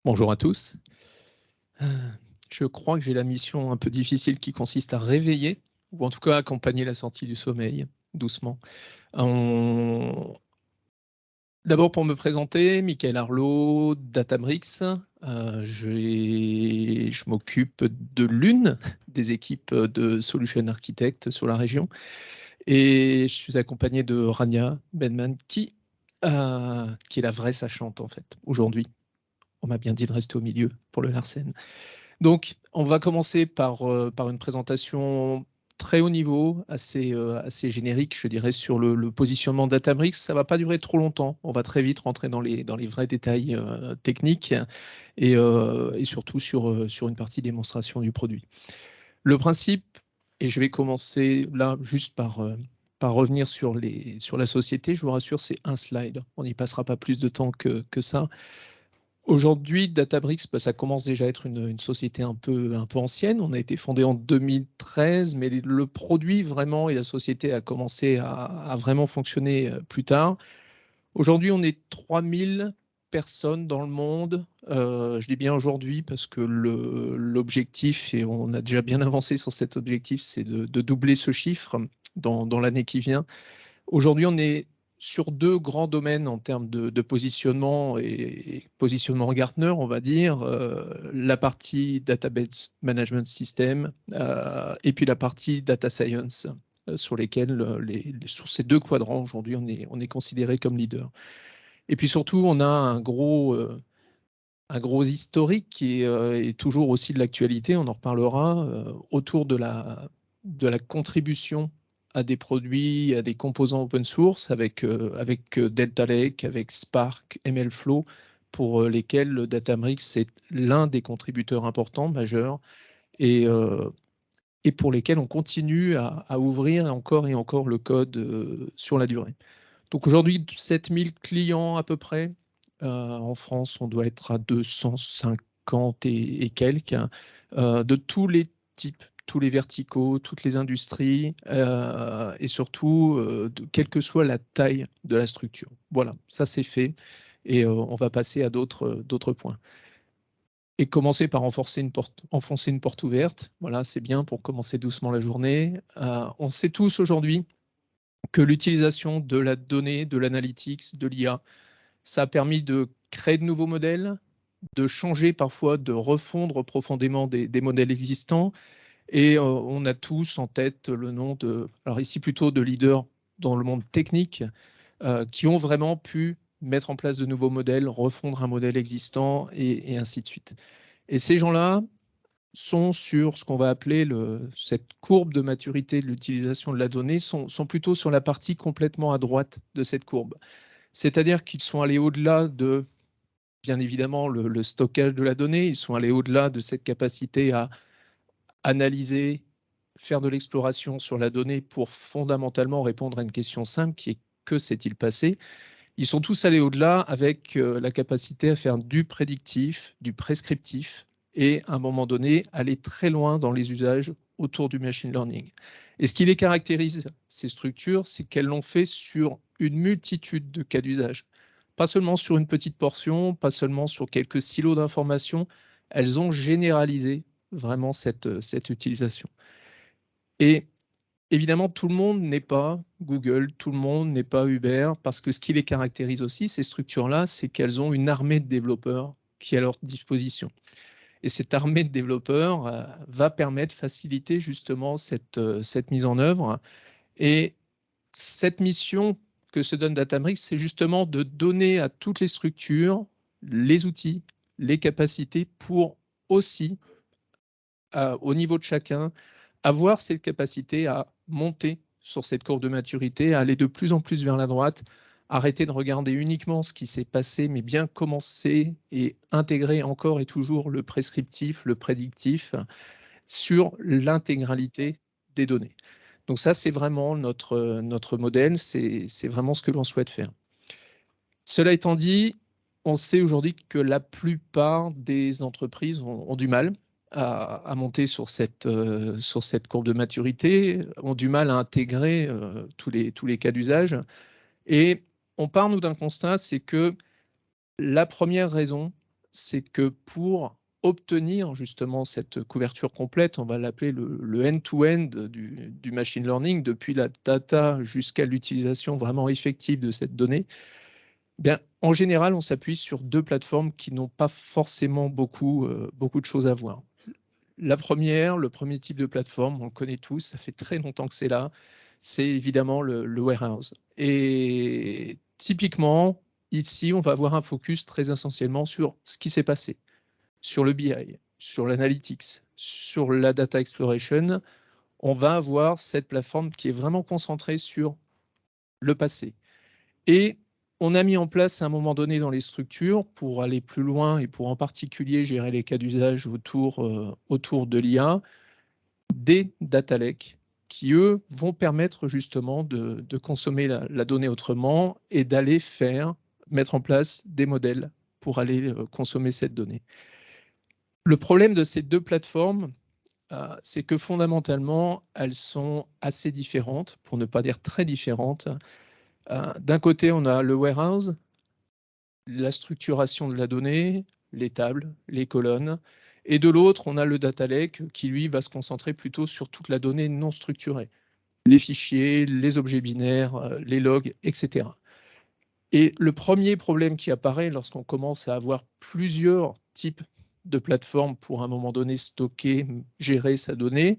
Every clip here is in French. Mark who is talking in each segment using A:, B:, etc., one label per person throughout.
A: Bonjour à tous. Heu, je crois que j'ai la mission un peu difficile qui consiste à réveiller ou en tout cas accompagner la sortie du sommeil, doucement. On D'abord pour me présenter, Michael Arlot, Databricks. Je m'occupe de l'une des équipes de solution architect sur la région et je suis accompagné de Rania Benman qui est la vraie sachante en fait, aujourd'hui. On m'a bien dit de rester au milieu pour le Larsen. Donc, on va commencer par une présentation très haut niveau, assez générique, je dirais, sur le positionnement de Databricks. Ça ne va pas durer trop longtemps. On va très vite rentrer dans les vrais détails techniques et surtout sur une partie démonstration du produit. Le principe, et je vais commencer là juste par revenir sur la société, je vous rassure, c'est un slide. On n'y passera pas plus de temps que ça. Aujourd'hui, Databricks, bah, ça commence déjà à être une société un peu ancienne. On a été fondé en 2013, mais le produit vraiment et la société a commencé à vraiment fonctionner plus tard. Aujourd'hui, on est 3000 personnes dans le monde. Je dis bien aujourd'hui parce que l'objectif, et on a déjà bien avancé sur cet objectif, c'est de doubler ce chiffre dans l'année qui vient. Aujourd'hui, on est sur deux grands domaines en termes de positionnement et positionnement Gartner, on va dire, la partie Database Management System et puis la partie Data Science, sur lesquels, sur ces deux quadrants, aujourd'hui, on est considéré comme leader. Et puis surtout, on a un gros historique qui est toujours aussi de l'actualité, on en reparlera, autour de la contribution à des produits, à des composants open source avec Delta Lake, avec Spark, MLflow, pour lesquels Databricks est l'un des contributeurs importants, majeurs, et, euh, et pour lesquels on continue à ouvrir encore et encore le code sur la durée. Donc aujourd'hui, 7000 clients à peu près. En France, on doit être à 250 et quelques, de tous les types, tous les verticaux, toutes les industries, et surtout, quelle que soit la taille de la structure. Voilà, ça c'est fait. Et on va passer à d'autres points. Et commencer par enfoncer une porte ouverte. Voilà, c'est bien pour commencer doucement la journée. On sait tous aujourd'hui que l'utilisation de la donnée, de l'analytics, de l'IA, ça a permis de créer de nouveaux modèles, de changer parfois, de refondre profondément des modèles existants. Et on a tous en tête le nom alors ici plutôt de leaders dans le monde technique, qui ont vraiment pu mettre en place de nouveaux modèles, refondre un modèle existant et ainsi de suite. Et ces gens-là sont sur ce qu'on va appeler cette courbe de maturité de l'utilisation de la donnée, sont plutôt sur la partie complètement à droite de cette courbe. C'est-à-dire qu'ils sont allés au-delà de, bien évidemment, le stockage de la donnée, ils sont allés au-delà de cette capacité à analyser, faire de l'exploration sur la donnée pour fondamentalement répondre à une question simple qui est: que s'est-il passé? Ils sont tous allés au-delà avec la capacité à faire du prédictif, du prescriptif et à un moment donné aller très loin dans les usages autour du machine learning. Et ce qui les caractérise, ces structures, c'est qu'elles l'ont fait sur une multitude de cas d'usage. Pas seulement sur une petite portion, pas seulement sur quelques silos d'informations, elles ont généralisé vraiment cette utilisation. Et évidemment, tout le monde n'est pas Google, tout le monde n'est pas Uber, parce que ce qui les caractérise aussi, ces structures-là, c'est qu'elles ont une armée de développeurs qui est à leur disposition. Et cette armée de développeurs va permettre, faciliter justement cette mise en œuvre. Et cette mission que se donne Databricks, c'est justement de donner à toutes les structures les outils, les capacités pour aussi, au niveau de chacun, avoir cette capacité à monter sur cette courbe de maturité, à aller de plus en plus vers la droite, arrêter de regarder uniquement ce qui s'est passé, mais bien commencer et intégrer encore et toujours le prescriptif, le prédictif sur l'intégralité des données. Donc ça, c'est vraiment notre modèle, c'est vraiment ce que l'on souhaite faire. Cela étant dit, on sait aujourd'hui que la plupart des entreprises ont du mal à monter sur cette courbe de maturité, ont du mal à intégrer tous les cas d'usage. Et on part, nous, d'un constat, c'est que la première raison, c'est que pour obtenir justement cette couverture complète, on va l'appeler le end-to-end du machine learning, depuis la data jusqu'à l'utilisation vraiment effective de cette donnée, bien, en général, on s'appuie sur 2 plateformes qui n'ont pas forcément beaucoup de choses à voir. La première, le premier type de plateforme, on le connaît tous, ça fait très longtemps que c'est là, c'est évidemment le warehouse. Et typiquement, ici, on va avoir un focus très essentiellement sur ce qui s'est passé, sur le BI, sur l'analytics, sur la data exploration. On va avoir cette plateforme qui est vraiment concentrée sur le passé. Et on a mis en place à un moment donné dans les structures, pour aller plus loin et pour en particulier gérer les cas d'usage autour de l'IA, des data lakes qui, eux, vont permettre justement de consommer la donnée autrement et d'aller mettre en place des modèles pour aller consommer cette donnée. Le problème de ces 2 plateformes, c'est que fondamentalement, elles sont assez différentes, pour ne pas dire très différentes. D'un côté, on a le warehouse, la structuration de la donnée, les tables, les colonnes, et de l'autre, on a le data lake qui, lui, va se concentrer plutôt sur toute la donnée non structurée, les fichiers, les objets binaires, les logs, etc. Et le premier problème qui apparaît lorsqu'on commence à avoir plusieurs types de plateformes pour, à un moment donné, stocker, gérer sa donnée,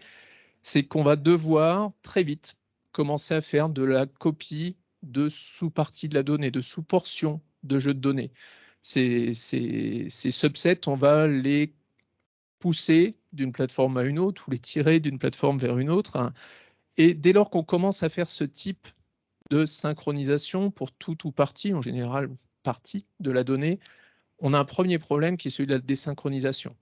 A: c'est qu'on va devoir très vite commencer à faire de la copie de sous-parties de la donnée, de sous-portions de jeux de données. Ces subsets, on va les pousser d'une plateforme à une autre ou les tirer d'une plateforme vers une autre, hein. Et dès lors qu'on commence à faire ce type de synchronisation pour tout ou partie, en général partie de la donnée, on a un premier problème qui est celui de la désynchronisation.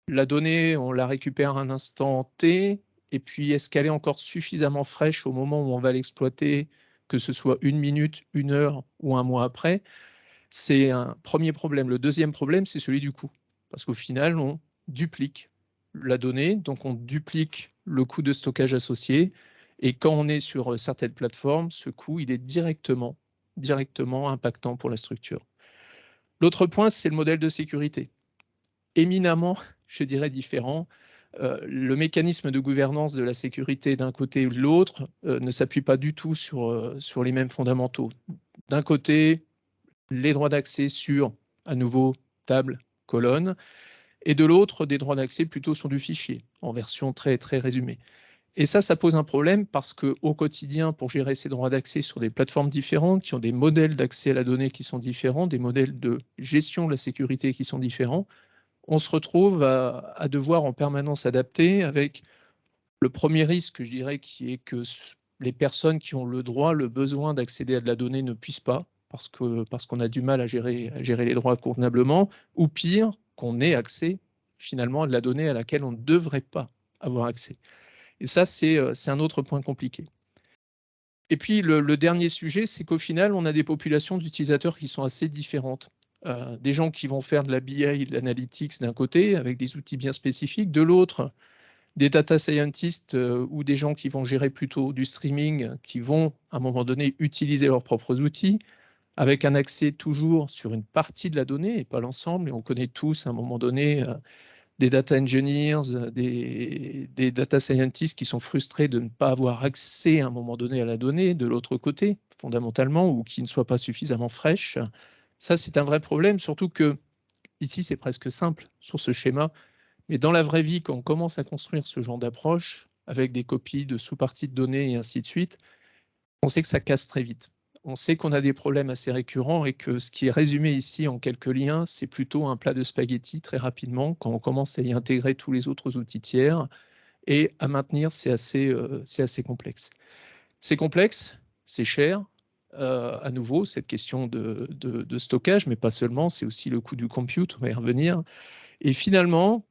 A: La donnée, on la récupère à un instant T, et puis est-ce qu'elle est encore suffisamment fraîche au moment où on va l'exploiter, que ce soit 1 minute, 1 heure ou 1 mois après? C'est un premier problème. Le deuxième problème, c'est celui du coût. Parce qu'au final, on duplique la donnée, donc on duplique le coût de stockage associé. Et quand on est sur certaines plateformes, ce coût, il est directement impactant pour la structure. L'autre point, c'est le modèle de sécurité. Éminemment, je dirais, différent. Le mécanisme de gouvernance de la sécurité d'un côté ou de l'autre ne s'appuie pas du tout sur les mêmes fondamentaux. D'un côté, les droits d'accès sur, à nouveau, table, colonne, et de l'autre, des droits d'accès plutôt sur du fichier, en version très, très résumée. Et ça pose un problème parce qu'au quotidien, pour gérer ces droits d'accès sur des plateformes différentes, qui ont des modèles d'accès à la donnée qui sont différents, des modèles de gestion de la sécurité qui sont différents, on se retrouve à devoir en permanence adapter, avec le premier risque, je dirais, qui est que les personnes qui ont le droit, le besoin d'accéder à de la donnée ne puissent pas, parce qu'on a du mal à gérer les droits convenablement, ou pire, qu'on ait accès finalement à de la donnée à laquelle on ne devrait pas avoir accès. Et ça, c'est un autre point compliqué. Et puis le dernier sujet, c'est qu'au final, on a des populations d'utilisateurs qui sont assez différentes. Des gens qui vont faire de la BI et de l'analytics d'un côté, avec des outils bien spécifiques, de l'autre, des data scientists ou des gens qui vont gérer plutôt du streaming, qui vont, à un moment donné, utiliser leurs propres outils, avec un accès toujours sur une partie de la donnée et pas l'ensemble. Et on connaît tous, à un moment donné, des data engineers, des data scientists qui sont frustrés de ne pas avoir accès à un moment donné à la donnée de l'autre côté, fondamentalement, ou qui ne soit pas suffisamment fraîche. Ça, c'est un vrai problème, surtout que ici, c'est presque simple sur ce schéma. Mais dans la vraie vie, quand on commence à construire ce genre d'approche, avec des copies de sous-parties de données et ainsi de suite, on sait que ça casse très vite. On sait qu'on a des problèmes assez récurrents et que ce qui est résumé ici en quelques liens, c'est plutôt un plat de spaghettis très rapidement quand on commence à y intégrer tous les autres outils tiers, et à maintenir, c'est assez complexe. C'est complexe, c'est cher, à nouveau, cette question de stockage, mais pas seulement, c'est aussi le coût du compute, on va y revenir. Et finalement,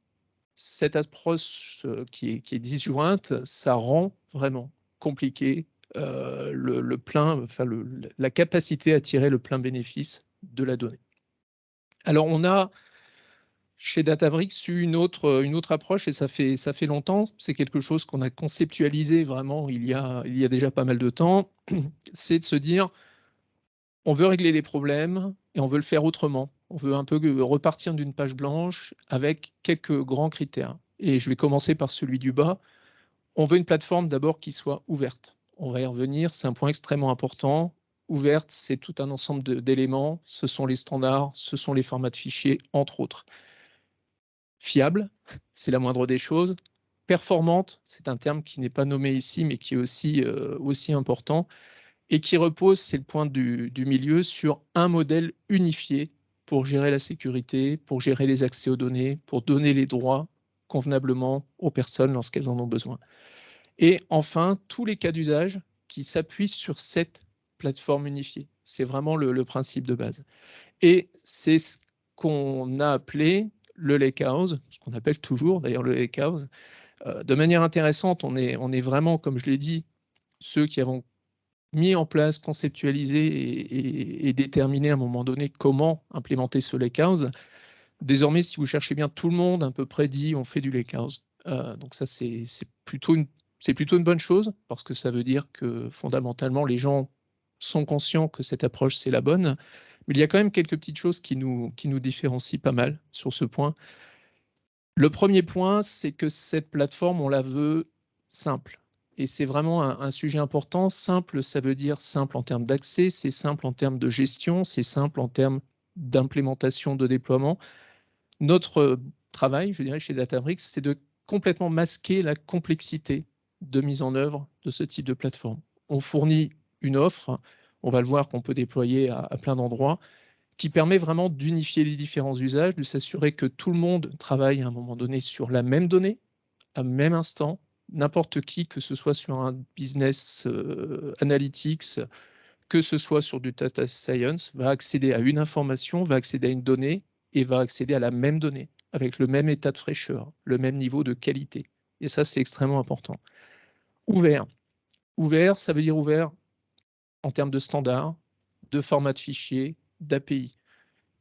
A: cette approche qui est disjointe, ça rend vraiment compliqué le plein, enfin la capacité à tirer le plein bénéfice de la donnée. Alors on a chez Databricks eu une autre approche, et ça fait longtemps. C'est quelque chose qu'on a conceptualisé vraiment il y a déjà pas mal de temps. C'est de se dire, on veut régler les problèmes et on veut le faire autrement On veut un peu repartir d'une page blanche avec quelques grands critères. Et je vais commencer par celui du bas. On veut une plateforme d'abord qui soit ouverte. On va y revenir, c'est un point extrêmement important. Ouverte, c'est tout un ensemble d'éléments. Ce sont les standards, ce sont les formats de fichiers, entre autres. Fiable, c'est la moindre des choses. Performante, c'est un terme qui n'est pas nommé ici, mais qui est aussi important, et qui repose, c'est le point du milieu, sur un modèle unifié pour gérer la sécurité, pour gérer les accès aux données, pour donner les droits convenablement aux personnes lorsqu'elles en ont besoin. Et enfin, tous les cas d'usage qui s'appuient sur cette plateforme unifiée. C'est vraiment le principe de base. Et c'est ce qu'on a appelé le lakehouse, ce qu'on appelle toujours d'ailleurs le lakehouse. De manière intéressante, on est vraiment, comme je l'ai dit, ceux qui avons mis en place, conceptualisé et déterminé à un moment donné comment implémenter ce lakehouse. Désormais, si vous cherchez bien, tout le monde à peu près dit on fait du lakehouse. Donc ça, c'est plutôt une bonne chose, parce que ça veut dire que fondamentalement, les gens sont conscients que cette approche, c'est la bonne. Mais il y a quand même quelques petites choses qui nous différencient pas mal sur ce point. Le premier point, c'est que cette plateforme, on la veut simple. Et c'est vraiment un sujet important. Simple, ça veut dire simple en termes d'accès, c'est simple en termes de gestion, c'est simple en termes d'implémentation, de déploiement. Notre travail, je dirais, chez Databricks, c'est de complètement masquer la complexité de mise en œuvre de ce type de plateforme. On fournit une offre, on va le voir qu'on peut déployer à plein d'endroits, qui permet vraiment d'unifier les différents usages, de s'assurer que tout le monde travaille à un moment donné sur la même donnée, à même instant, n'importe qui, que ce soit sur un business analytics, que ce soit sur du data science, va accéder à une information, va accéder à une donnée et va accéder à la même donnée, avec le même état de fraîcheur, le même niveau de qualité. Et ça, c'est extrêmement important. Ouvert. Ouvert, ça veut dire ouvert en termes de standards, de format de fichier, d'API.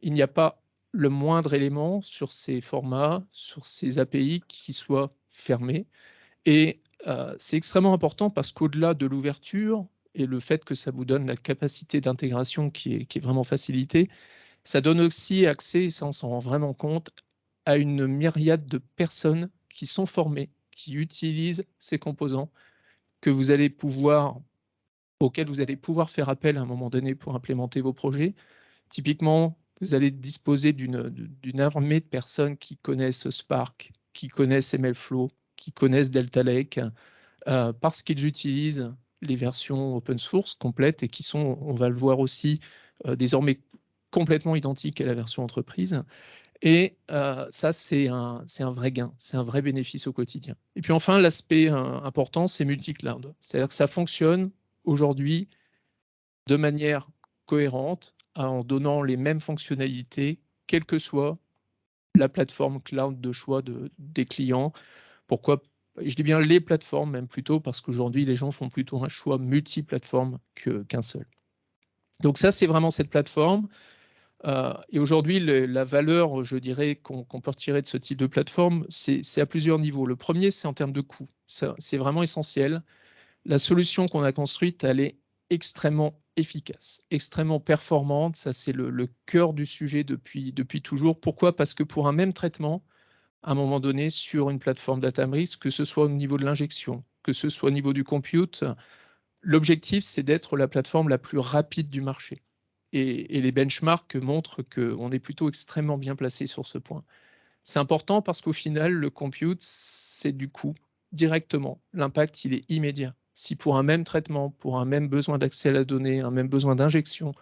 A: Il n'y a pas le moindre élément sur ces formats, sur ces API qui soit fermé. Et c'est extrêmement important parce qu'au-delà de l'ouverture et le fait que ça vous donne la capacité d'intégration qui est vraiment facilitée, ça donne aussi accès, et ça on s'en rend vraiment compte, à une myriade de personnes qui sont formées, qui utilisent ces composants, que vous allez pouvoir, auxquels vous allez pouvoir faire appel à un moment donné pour implémenter vos projets. Typiquement, vous allez disposer d'une armée de personnes qui connaissent Spark, qui connaissent MLflow, qui connaissent Delta Lake, parce qu'ils utilisent les versions open source complètes et qui sont, on va le voir aussi, désormais complètement identiques à la version entreprise. Et ça, c'est un vrai gain, c'est un vrai bénéfice au quotidien. Et puis enfin, l'aspect important, c'est multi-cloud. C'est-à-dire que ça fonctionne aujourd'hui de manière cohérente, en donnant les mêmes fonctionnalités, quelle que soit la plateforme cloud de choix des clients. Pourquoi? Je dis bien les plateformes, même plutôt, parce qu'aujourd'hui, les gens font plutôt un choix multi-plateforme qu'un seul. Donc ça, c'est vraiment cette plateforme. Et aujourd'hui, la valeur, je dirais, qu'on peut retirer de ce type de plateforme, c'est à plusieurs niveaux. Le premier, c'est en termes de coût. C'est vraiment essentiel. La solution qu'on a construite, elle est extrêmement efficace, extrêmement performante. Ça, c'est le cœur du sujet depuis toujours. Pourquoi? Parce que pour un même traitement, à un moment donné, sur une plateforme Databricks, que ce soit au niveau de l'injection, que ce soit au niveau du compute, l'objectif, c'est d'être la plateforme la plus rapide du marché. Et les benchmarks montrent qu'on est plutôt extrêmement bien placé sur ce point. C'est important parce qu'au final, le compute, c'est du coût directement. L'impact, il est immédiat. Si pour un même traitement, pour un même besoin d'accès à la donnée, un même besoin d'injection,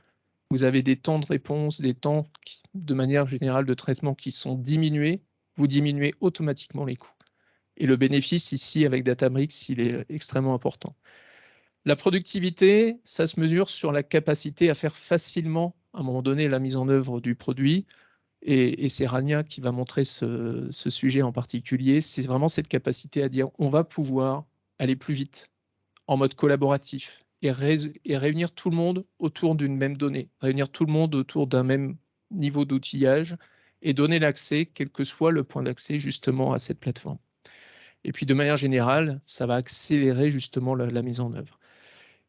A: vous avez des temps de réponse, des temps de manière générale de traitement qui sont diminués, vous diminuez automatiquement les coûts. Et le bénéfice ici avec Databricks, il est extrêmement important. La productivité, ça se mesure sur la capacité à faire facilement, à un moment donné, la mise en œuvre du produit. Et c'est Rania qui va montrer ce sujet en particulier. C'est vraiment cette capacité à dire on va pouvoir aller plus vite en mode collaboratif et réunir tout le monde autour d'une même donnée, réunir tout le monde autour d'un même niveau d'outillage et donner l'accès, quel que soit le point d'accès justement à cette plateforme. Et puis de manière générale, ça va accélérer justement la mise en œuvre.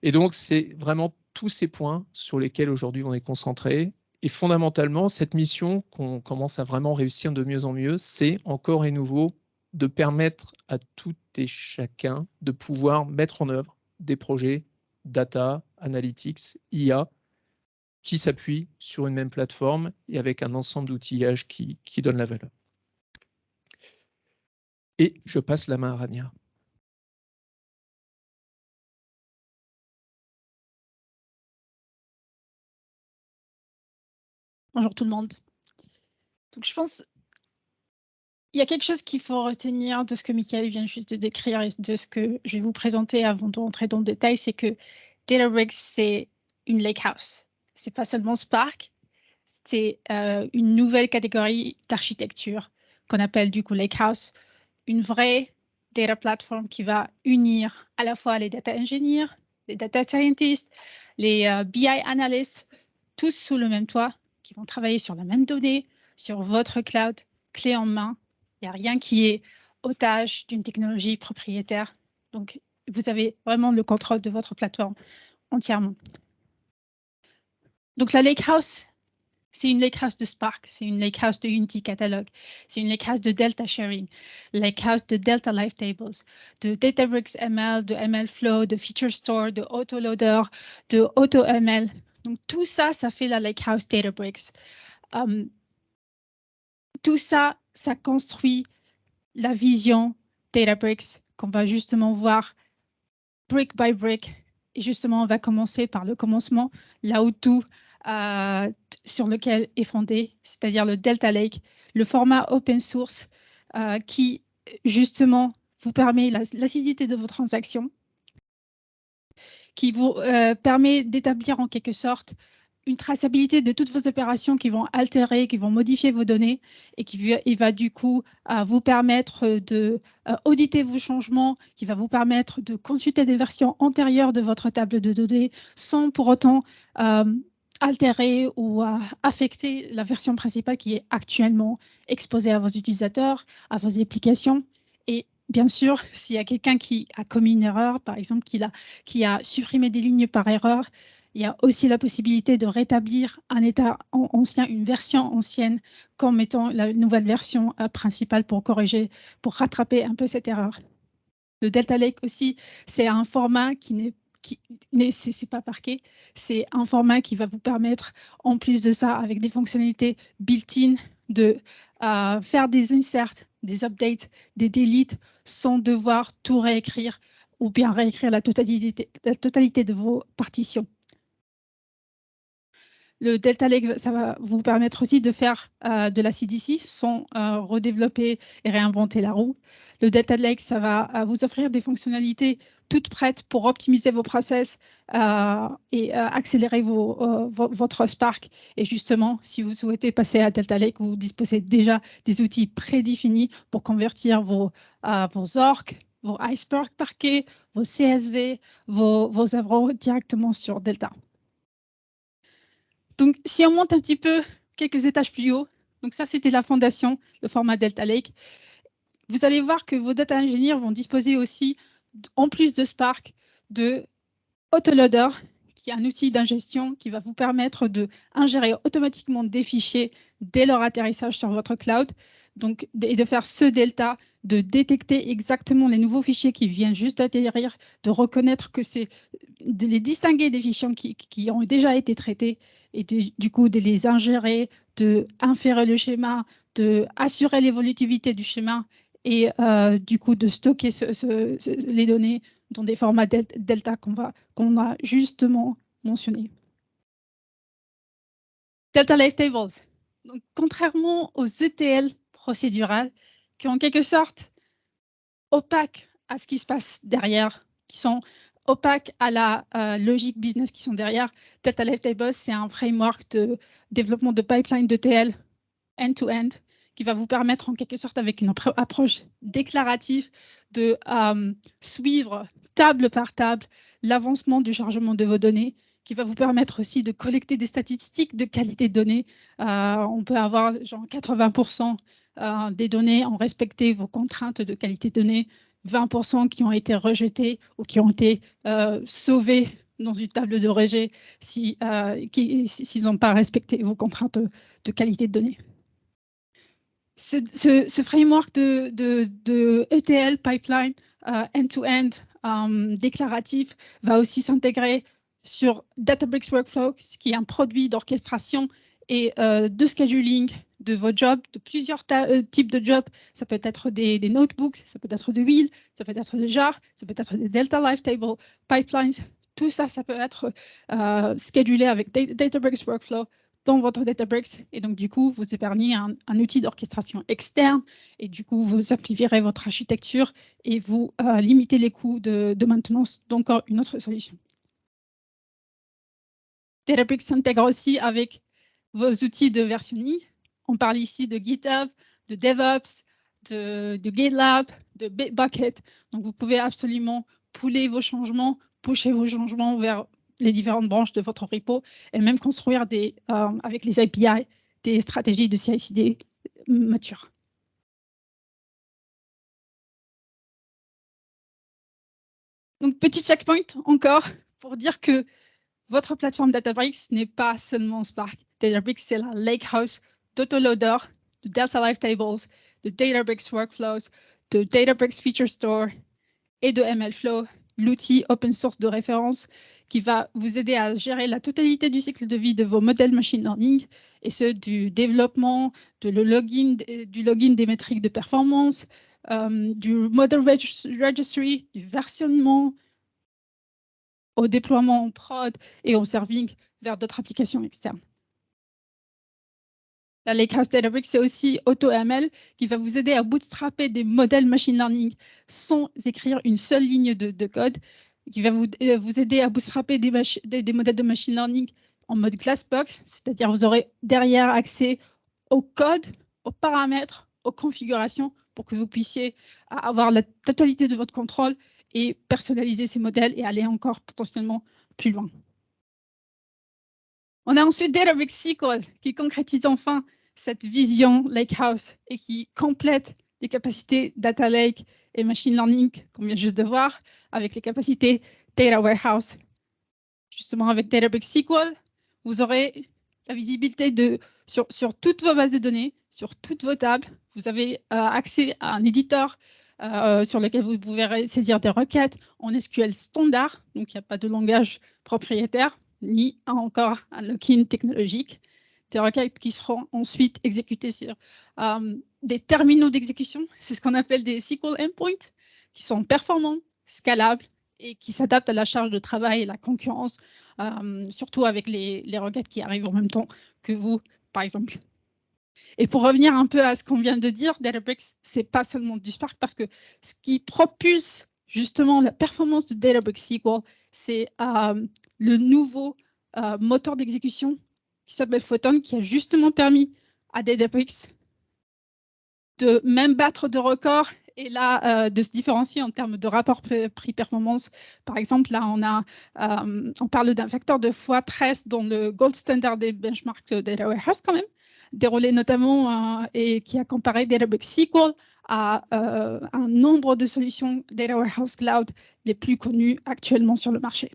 A: Et donc c'est vraiment tous ces points sur lesquels aujourd'hui on est concentré Et fondamentalement, cette mission qu'on commence à vraiment réussir de mieux en mieux, c'est encore et nouveau de permettre à tout et chacun de pouvoir mettre en œuvre des projets data, analytics, IA, qui s'appuient sur une même plateforme et avec un ensemble d'outillages qui donne la valeur. Et je passe la main à Rania.
B: Bonjour tout le monde. Donc je pense il y a quelque chose qu'il faut retenir de ce que Michael vient juste de décrire et de ce que je vais vous présenter avant d'entrer dans le détail, c'est que Databricks, c'est une lakehouse. C'est pas seulement Spark, c'est une nouvelle catégorie d'architecture qu'on appelle du coup lakehouse, une vraie data platform qui va unir à la fois les data engineers, les data scientists, les BI analysts, tous sous le même toit, qui vont travailler sur la même donnée, sur votre cloud, clé en main. Il n'y a rien qui est otage d'une technologie propriétaire. Donc, vous avez vraiment le contrôle de votre plateforme entièrement. Donc, la Lakehouse, c'est une Lakehouse de Spark, c'est une Lakehouse de Unity Catalog, c'est une Lakehouse de Delta Sharing, Lakehouse de Delta Live Tables, de Databricks ML, de ML Flow, de Feature Store, de Autoloader, de AutoML. Donc, tout ça, ça fait la Lakehouse Databricks. Tout ça, ça construit la vision Databricks qu'on va justement voir brick by brick. Et justement, on va commencer par le commencement, là où tout sur lequel est fondé, c'est-à-dire le Delta Lake, le format open source qui justement vous permet l'acidité de vos transactions, qui vous permet d'établir en quelque sorte une traçabilité de toutes vos opérations qui vont altérer, qui vont modifier vos données et qui va du coup vous permettre de auditer vos changements, qui va vous permettre de consulter des versions antérieures de votre table de données sans pour autant altérer ou affecter la version principale qui est actuellement exposée à vos utilisateurs, à vos applications. Et bien sûr, s'il y a quelqu'un qui a commis une erreur, par exemple, qui a supprimé des lignes par erreur, il y a aussi la possibilité de rétablir un état ancien, une version ancienne, comme étant la nouvelle version principale pour corriger, pour rattraper un peu cette erreur. Le Delta Lake aussi, c'est un format qui n'est c'est pas parquet, c'est un format qui va vous permettre, en plus de ça, avec des fonctionnalités built-in, de faire des inserts, des updates, des deletes, sans devoir tout réécrire ou bien réécrire la totalité de vos partitions. Le Delta Lake, ça va vous permettre aussi de faire de la CDC sans redévelopper et réinventer la roue. Le Delta Lake, ça va vous offrir des fonctionnalités toutes prêtes pour optimiser vos process et accélérer votre Spark. Et justement, si vous souhaitez passer à Delta Lake, vous disposez déjà des outils prédéfinis pour convertir vos orgs, vos Iceberg parquets, vos CSV, vos œuvres directement sur Delta. Donc, si on monte un petit peu quelques étages plus haut, donc ça, c'était la fondation, le format Delta Lake. Vous allez voir que vos data engineers vont disposer aussi, en plus de Spark, de Autoloader, qui est un outil d'ingestion qui va vous permettre d'ingérer automatiquement des fichiers dès leur atterrissage sur votre cloud, donc, et de faire ce delta, de détecter exactement les nouveaux fichiers qui viennent juste d'atterrir, de reconnaître que c'est de les distinguer des fichiers qui ont déjà été traités et du coup de les ingérer, de inférer le schéma, de assurer l'évolutivité du schéma et du coup de stocker les données dans des formats delta qu'on a justement mentionnés. Delta Live Tables. Donc, contrairement aux ETL procédurales, qui en quelque sorte opaques à ce qui se passe derrière, qui sont opaques à la logique business qui sont derrière, Delta Live Tables, c'est un framework de développement de pipeline d'ETL end-to-end qui va vous permettre en quelque sorte avec une approche déclarative de suivre table par table l'avancement du chargement de vos données, qui va vous permettre aussi de collecter des statistiques de qualité de données. On peut avoir genre 80% des données ont respecté vos contraintes de qualité de données, 20% qui ont été rejetées ou qui ont été sauvées dans une table de rejet s'ils n'ont pas respecté vos contraintes de qualité de données. Ce framework de ETL pipeline end-to-end déclaratif va aussi s'intégrer sur Databricks Workflow, qui est un produit d'orchestration et de scheduling de vos jobs, de plusieurs types de jobs. Ça peut être des notebooks, ça peut être des wheels, ça peut être des jars, ça peut être des Delta Lifetable pipelines. Tout ça, ça peut être schedulé avec Databricks Workflow dans votre Databricks. Et donc, du coup, vous épargnez un outil d'orchestration externe. Et du coup, vous simplifierez votre architecture et vous limitez les coûts de maintenance. Donc, une autre solution. Databricks s'intègre aussi avec vos outils de versionning. On parle ici de GitHub, de DevOps, de GitLab, de Bitbucket. Donc, vous pouvez absolument pouler vos changements, pusher vos changements vers les différentes branches de votre repo et même construire avec les API des stratégies de CI/CD matures. Donc, petit checkpoint encore pour dire que votre plateforme Databricks n'est pas seulement Spark. Databricks, c'est la lakehouse d'autoloader, de Delta Lifetables, de Databricks Workflows, de Databricks Feature Store et de MLflow, l'outil open source de référence qui va vous aider à gérer la totalité du cycle de vie de vos modèles machine learning, et ce, du développement, du login des métriques de performance, du model registry, du versionnement, au déploiement en prod et au serving vers d'autres applications externes. La Lakehouse Databricks, c'est aussi AutoML qui va vous aider à bootstrapper des modèles machine learning sans écrire une seule ligne de code, qui va vous aider à bootstrapper des modèles de machine learning en mode glassbox, c'est-à-dire vous aurez derrière accès au code, aux paramètres, aux configurations pour que vous puissiez avoir la totalité de votre contrôle et personnaliser ces modèles et aller encore potentiellement plus loin. On a ensuite Databricks SQL qui concrétise enfin cette vision Lakehouse et qui complète les capacités Data Lake et Machine Learning qu'on vient juste de voir avec les capacités Data Warehouse. Justement, avec Databricks SQL, vous aurez la visibilité sur toutes vos bases de données, sur toutes vos tables. Vous avez accès à un éditeur sur lequel vous pouvez saisir des requêtes en SQL standard, donc il n'y a pas de langage propriétaire, ni encore un lock-in technologique. Des requêtes qui seront ensuite exécutées sur des terminaux d'exécution, c'est ce qu'on appelle des SQL endpoints, qui sont performants, scalables et qui s'adaptent à la charge de travail et la concurrence, surtout avec les requêtes qui arrivent en même temps que vous, par exemple. Et pour revenir un peu à ce qu'on vient de dire, Databricks, c'est pas seulement du Spark, parce que ce qui propulse justement la performance de Databricks SQL, c'est le nouveau moteur d'exécution qui s'appelle Photon, qui a justement permis à Databricks de même battre de records et là, de se différencier en termes de rapport prix-performance. Par exemple, là, on parle d'un facteur de x13 dans le gold standard des benchmarks de Data Warehouse quand même, déroulé notamment et qui a comparé Databricks SQL à un nombre de solutions Data Warehouse Cloud les plus connues actuellement sur le marché.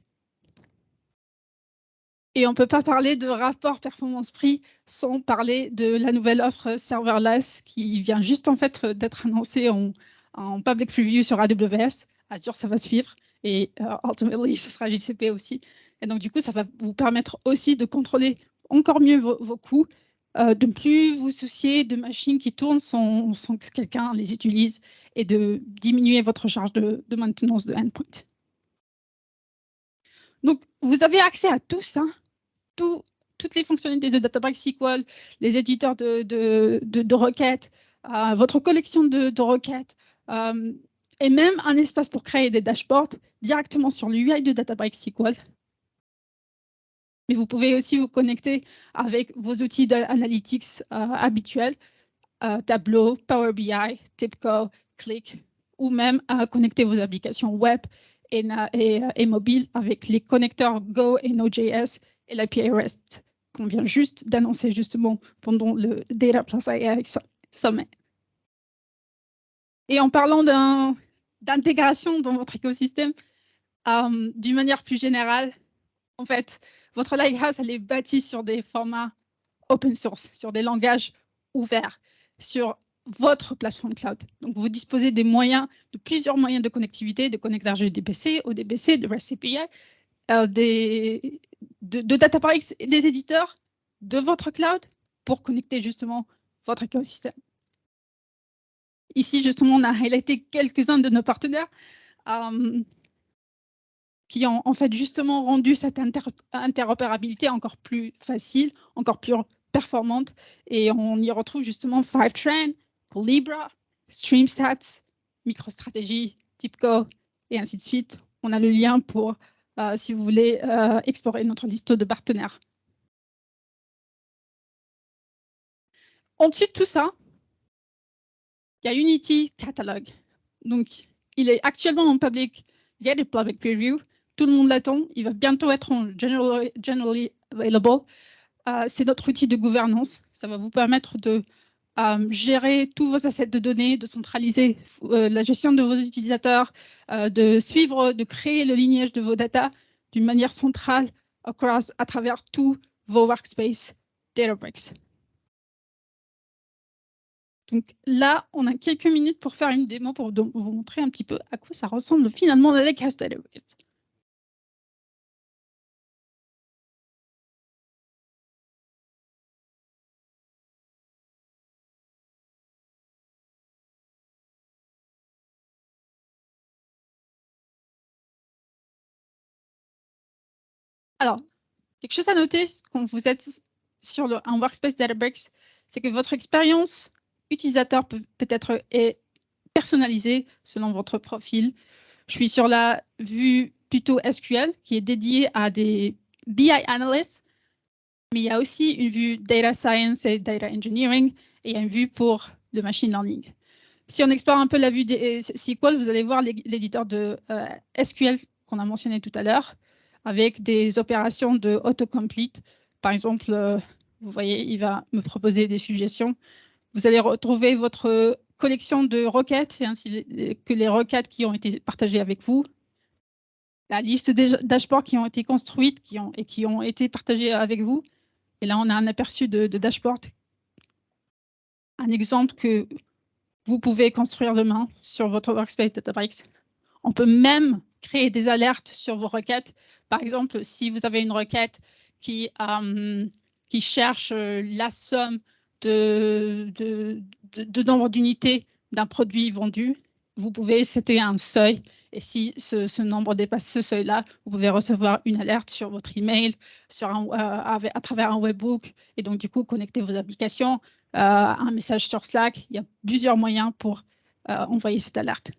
B: Et on ne peut pas parler de rapport performance-prix sans parler de la nouvelle offre serverless qui vient juste en fait d'être annoncée en public preview sur AWS. Azure, ça va suivre. Et ultimately, ce sera GCP aussi. Et donc, du coup, ça va vous permettre aussi de contrôler encore mieux vos coûts, de ne plus vous soucier de machines qui tournent sans que quelqu'un les utilise et de diminuer votre charge de maintenance de endpoint. Donc, vous avez accès à tout ça. Toutes les fonctionnalités de Databricks SQL, les éditeurs de requêtes, votre collection de requêtes, et même un espace pour créer des dashboards directement sur l'UI de Databricks SQL. Mais vous pouvez aussi vous connecter avec vos outils d'analytics habituels, Tableau, Power BI, TIBCO, Qlik, ou même connecter vos applications web et mobiles avec les connecteurs Go et Node.js et l'API REST qu'on vient juste d'annoncer justement pendant le Data Plus AI Summit. Et en parlant d'intégration dans votre écosystème, d'une manière plus générale, En fait, votre Lighthouse, elle est bâtie sur des formats open source, sur des langages ouverts, sur votre plateforme cloud. Donc, vous disposez des moyens, de plusieurs moyens de connectivité, de connectage DPC, ODBC, de REST API, de Databricks et des éditeurs de votre cloud pour connecter justement votre écosystème. Ici, justement, on a highlighté quelques-uns de nos partenaires qui ont en fait justement rendu cette interopérabilité encore plus facile, encore plus performante. Et on y retrouve justement Fivetran, Collibra, StreamSats, MicroStrategy, TIBCO, et ainsi de suite. On a le lien pour, si vous voulez, explorer notre liste de partenaires. Au-dessus de tout ça, il y a Unity Catalog. Donc, il est actuellement en public, get a public preview. Tout le monde l'attend. Il va bientôt être en generally available. C'est notre outil de gouvernance. Ça va vous permettre de gérer tous vos assets de données, de centraliser la gestion de vos utilisateurs, de suivre, de créer le lignage de vos data d'une manière centrale à travers tous vos workspaces Databricks. Donc là, on a quelques minutes pour faire une démo pour vous montrer un petit peu à quoi ça ressemble finalement la Lighthouse Databricks. Alors, quelque chose à noter quand vous êtes sur un workspace Databricks, c'est que votre expérience utilisateur peut être personnalisée selon votre profil. Je suis sur la vue plutôt SQL qui est dédiée à des BI analysts, mais il y a aussi une vue Data Science et Data Engineering et il y a une vue pour le Machine Learning. Si on explore un peu la vue des SQL, vous allez voir l'éditeur de SQL qu'on a mentionné tout à l'heure, avec des opérations de autocomplete. Par exemple, vous voyez, il va me proposer des suggestions. Vous allez retrouver votre collection de requêtes, et ainsi que les requêtes qui ont été partagées avec vous, la liste des dashboards qui ont été construites et qui ont été partagées avec vous. Et là, on a un aperçu de dashboard, un exemple que vous pouvez construire demain sur votre workspace Databricks. On peut même créer des alertes sur vos requêtes. Par exemple, si vous avez une requête qui cherche la somme de nombre d'unités d'un produit vendu, vous pouvez setter un seuil. Et si ce nombre dépasse ce seuil-là, vous pouvez recevoir une alerte sur votre email, à travers un webhook, et donc du coup connecter vos applications, un message sur Slack. Il y a plusieurs moyens pour envoyer cette alerte.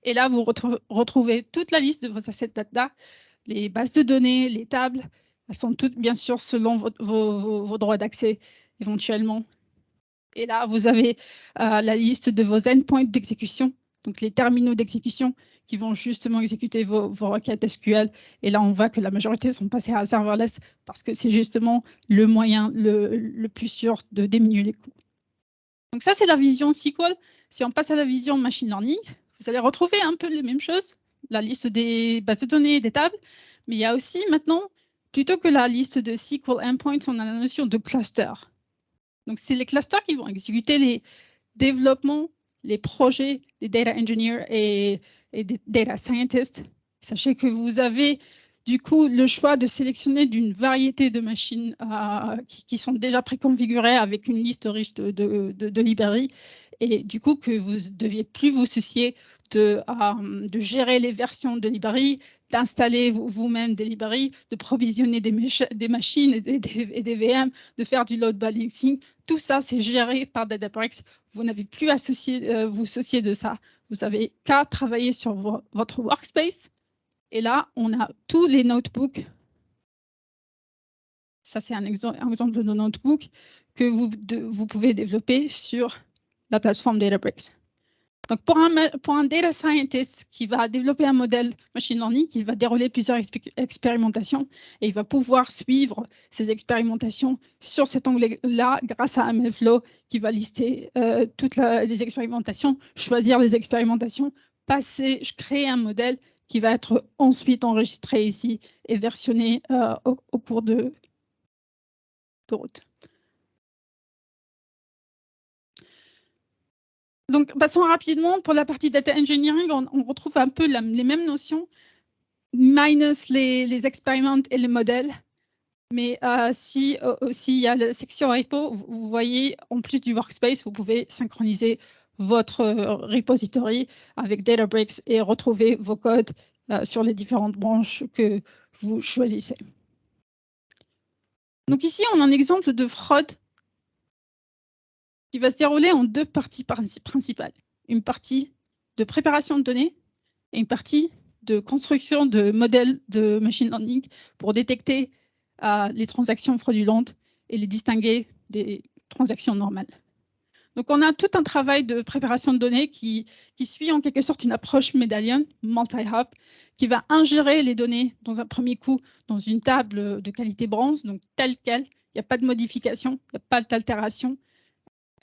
B: Et là, vous retrouvez toute la liste de vos assets data, les bases de données, les tables. Elles sont toutes, bien sûr, selon vos droits d'accès, éventuellement. Et là, vous avez la liste de vos endpoints d'exécution, donc les terminaux d'exécution qui vont justement exécuter vos requêtes SQL. Et là, on voit que la majorité sont passées à serverless parce que c'est justement le moyen le plus sûr de diminuer les coûts. Donc ça, c'est la vision SQL. Si on passe à la vision machine learning, vous allez retrouver un peu les mêmes choses, la liste des bases de données, des tables, mais il y a aussi maintenant, plutôt que la liste de SQL endpoints, on a la notion de cluster. Donc c'est les clusters qui vont exécuter les développements, les projets des data engineers et des data scientists. Sachez que vous avez du coup le choix de sélectionner d'une variété de machines qui sont déjà préconfigurées avec une liste riche de librairies, et du coup que vous ne deviez plus vous soucier de gérer les versions de librairies, d'installer vous-même des librairies, de provisionner des machines et des VM, de faire du load balancing. Tout ça, c'est géré par Databricks. Vous n'avez plus à vous soucier de ça. Vous n'avez qu'à travailler sur votre workspace. Et là, on a tous les notebooks. Ça, c'est un exemple de notebook que vous pouvez développer sur la plateforme Databricks. Donc, pour un data scientist qui va développer un modèle machine learning, il va dérouler plusieurs expérimentations et il va pouvoir suivre ces expérimentations sur cet onglet-là grâce à MLflow qui va lister toutes les expérimentations, choisir les expérimentations, créer un modèle, qui va être ensuite enregistré ici et versionné au cours de route. Donc, passons rapidement pour la partie data engineering. On retrouve un peu les mêmes notions, minus les expériments et les modèles. Mais si aussi il y a la section repo, vous voyez, en plus du workspace, vous pouvez synchroniser votre repository avec Databricks et retrouver vos codes sur les différentes branches que vous choisissez. Donc ici, on a un exemple de fraude qui va se dérouler en deux parties principales. Une partie de préparation de données et une partie de construction de modèles de machine learning pour détecter les transactions fraudulentes et les distinguer des transactions normales. Donc, on a tout un travail de préparation de données qui suit en quelque sorte une approche médaillon, multi-hop, qui va ingérer les données dans un premier coup dans une table de qualité bronze, donc telle quelle, il n'y a pas de modification, il n'y a pas d'altération.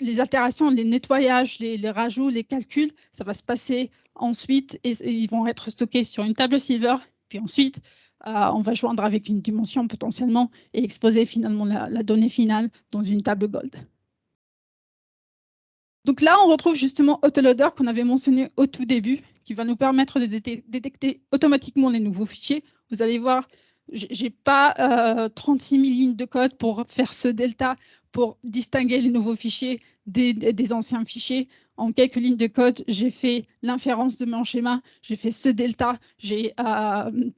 B: Les altérations, les nettoyages, les rajouts, les calculs, ça va se passer ensuite et ils vont être stockés sur une table Silver. Puis ensuite, on va joindre avec une dimension potentiellement et exposer finalement la donnée finale dans une table Gold. Donc là, on retrouve justement Autoloader qu'on avait mentionné au tout début, qui va nous permettre de détecter automatiquement les nouveaux fichiers. Vous allez voir, j'ai pas 36 000 lignes de code pour faire ce delta, pour distinguer les nouveaux fichiers des anciens fichiers. En quelques lignes de code, j'ai fait l'inférence de mon schéma, j'ai fait ce delta, j'ai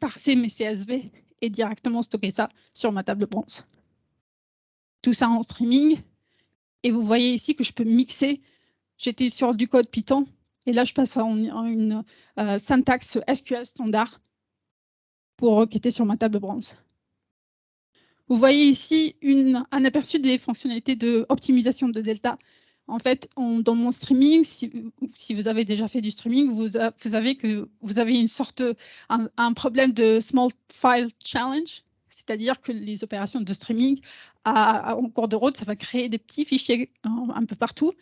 B: parsé mes CSV et directement stocké ça sur ma table bronze. Tout ça en streaming. Et vous voyez ici que je peux mixer. J'étais sur du code Python et là, je passe en une syntaxe SQL standard pour requêter sur ma table bronze. Vous voyez ici un aperçu des fonctionnalités d'optimisation de delta. En fait, dans mon streaming, si vous avez déjà fait du streaming, vous savez que vous avez une sorte, un problème de small file challenge, c'est-à-dire que les opérations de streaming en cours de route, ça va créer des petits fichiers un peu partout.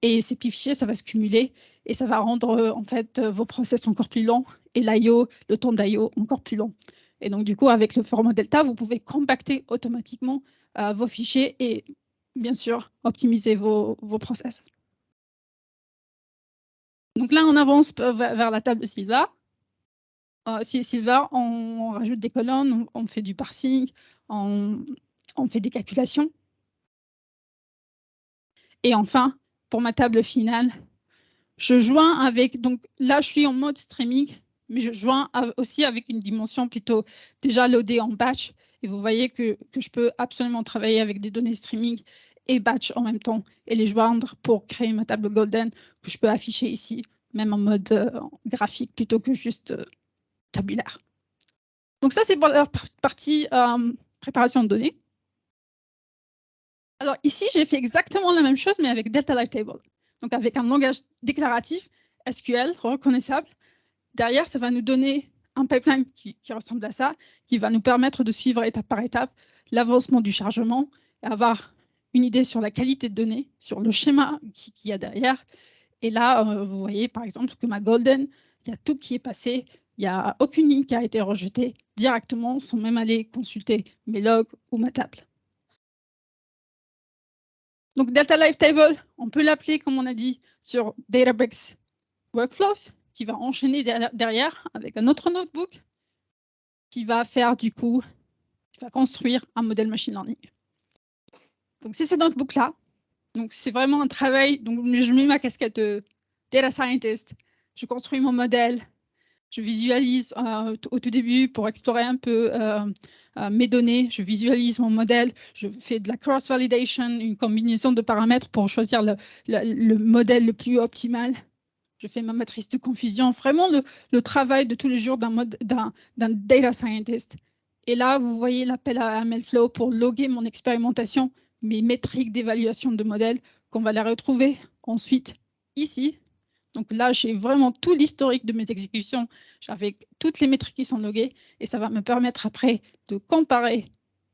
B: Et ces petits fichiers, ça va se cumuler et ça va rendre en fait vos process encore plus longs et l'IO, le temps d'IO encore plus long. Et donc du coup, avec le format Delta, vous pouvez compacter automatiquement vos fichiers et bien sûr optimiser vos process. Donc là, on avance vers la table Silva. Silva, on rajoute des colonnes, on fait du parsing, on fait des calculations. Et enfin, pour ma table finale, je joins avec, donc là, je suis en mode streaming, mais je joins aussi avec une dimension plutôt déjà loadée en batch. Et vous voyez que je peux absolument travailler avec des données streaming et batch en même temps et les joindre pour créer ma table golden que je peux afficher ici, même en mode graphique plutôt que juste tabulaire. Donc ça, c'est pour la partie préparation de données. Alors ici, j'ai fait exactement la même chose, mais avec Delta Live Table. Donc avec un langage déclaratif, SQL, reconnaissable. Derrière, ça va nous donner un pipeline qui ressemble à ça, qui va nous permettre de suivre étape par étape l'avancement du chargement et avoir une idée sur la qualité de données, sur le schéma qu'il y a derrière. Et là, vous voyez par exemple que ma Golden, il y a tout qui est passé, il n'y a aucune ligne qui a été rejetée directement sans même aller consulter mes logs ou ma table. Donc, Delta Live Table, on peut l'appeler, comme on a dit, sur Databricks Workflows, qui va enchaîner derrière avec un autre notebook qui va faire du coup, qui va construire un modèle machine learning. Donc, c'est ce notebook-là. Donc, c'est vraiment un travail. Donc, je mets ma casquette de data scientist. Je construis mon modèle. Je visualise au tout début pour explorer un peu mes données. Je visualise mon modèle. Je fais de la cross-validation, une combinaison de paramètres pour choisir le modèle le plus optimal. Je fais ma matrice de confusion. Vraiment le travail de tous les jours d'un data scientist. Et là, vous voyez l'appel à MLflow pour loguer mon expérimentation, mes métriques d'évaluation de modèle qu'on va les retrouver ensuite ici. Donc là, j'ai vraiment tout l'historique de mes exécutions avec toutes les métriques qui sont loguées et ça va me permettre après de comparer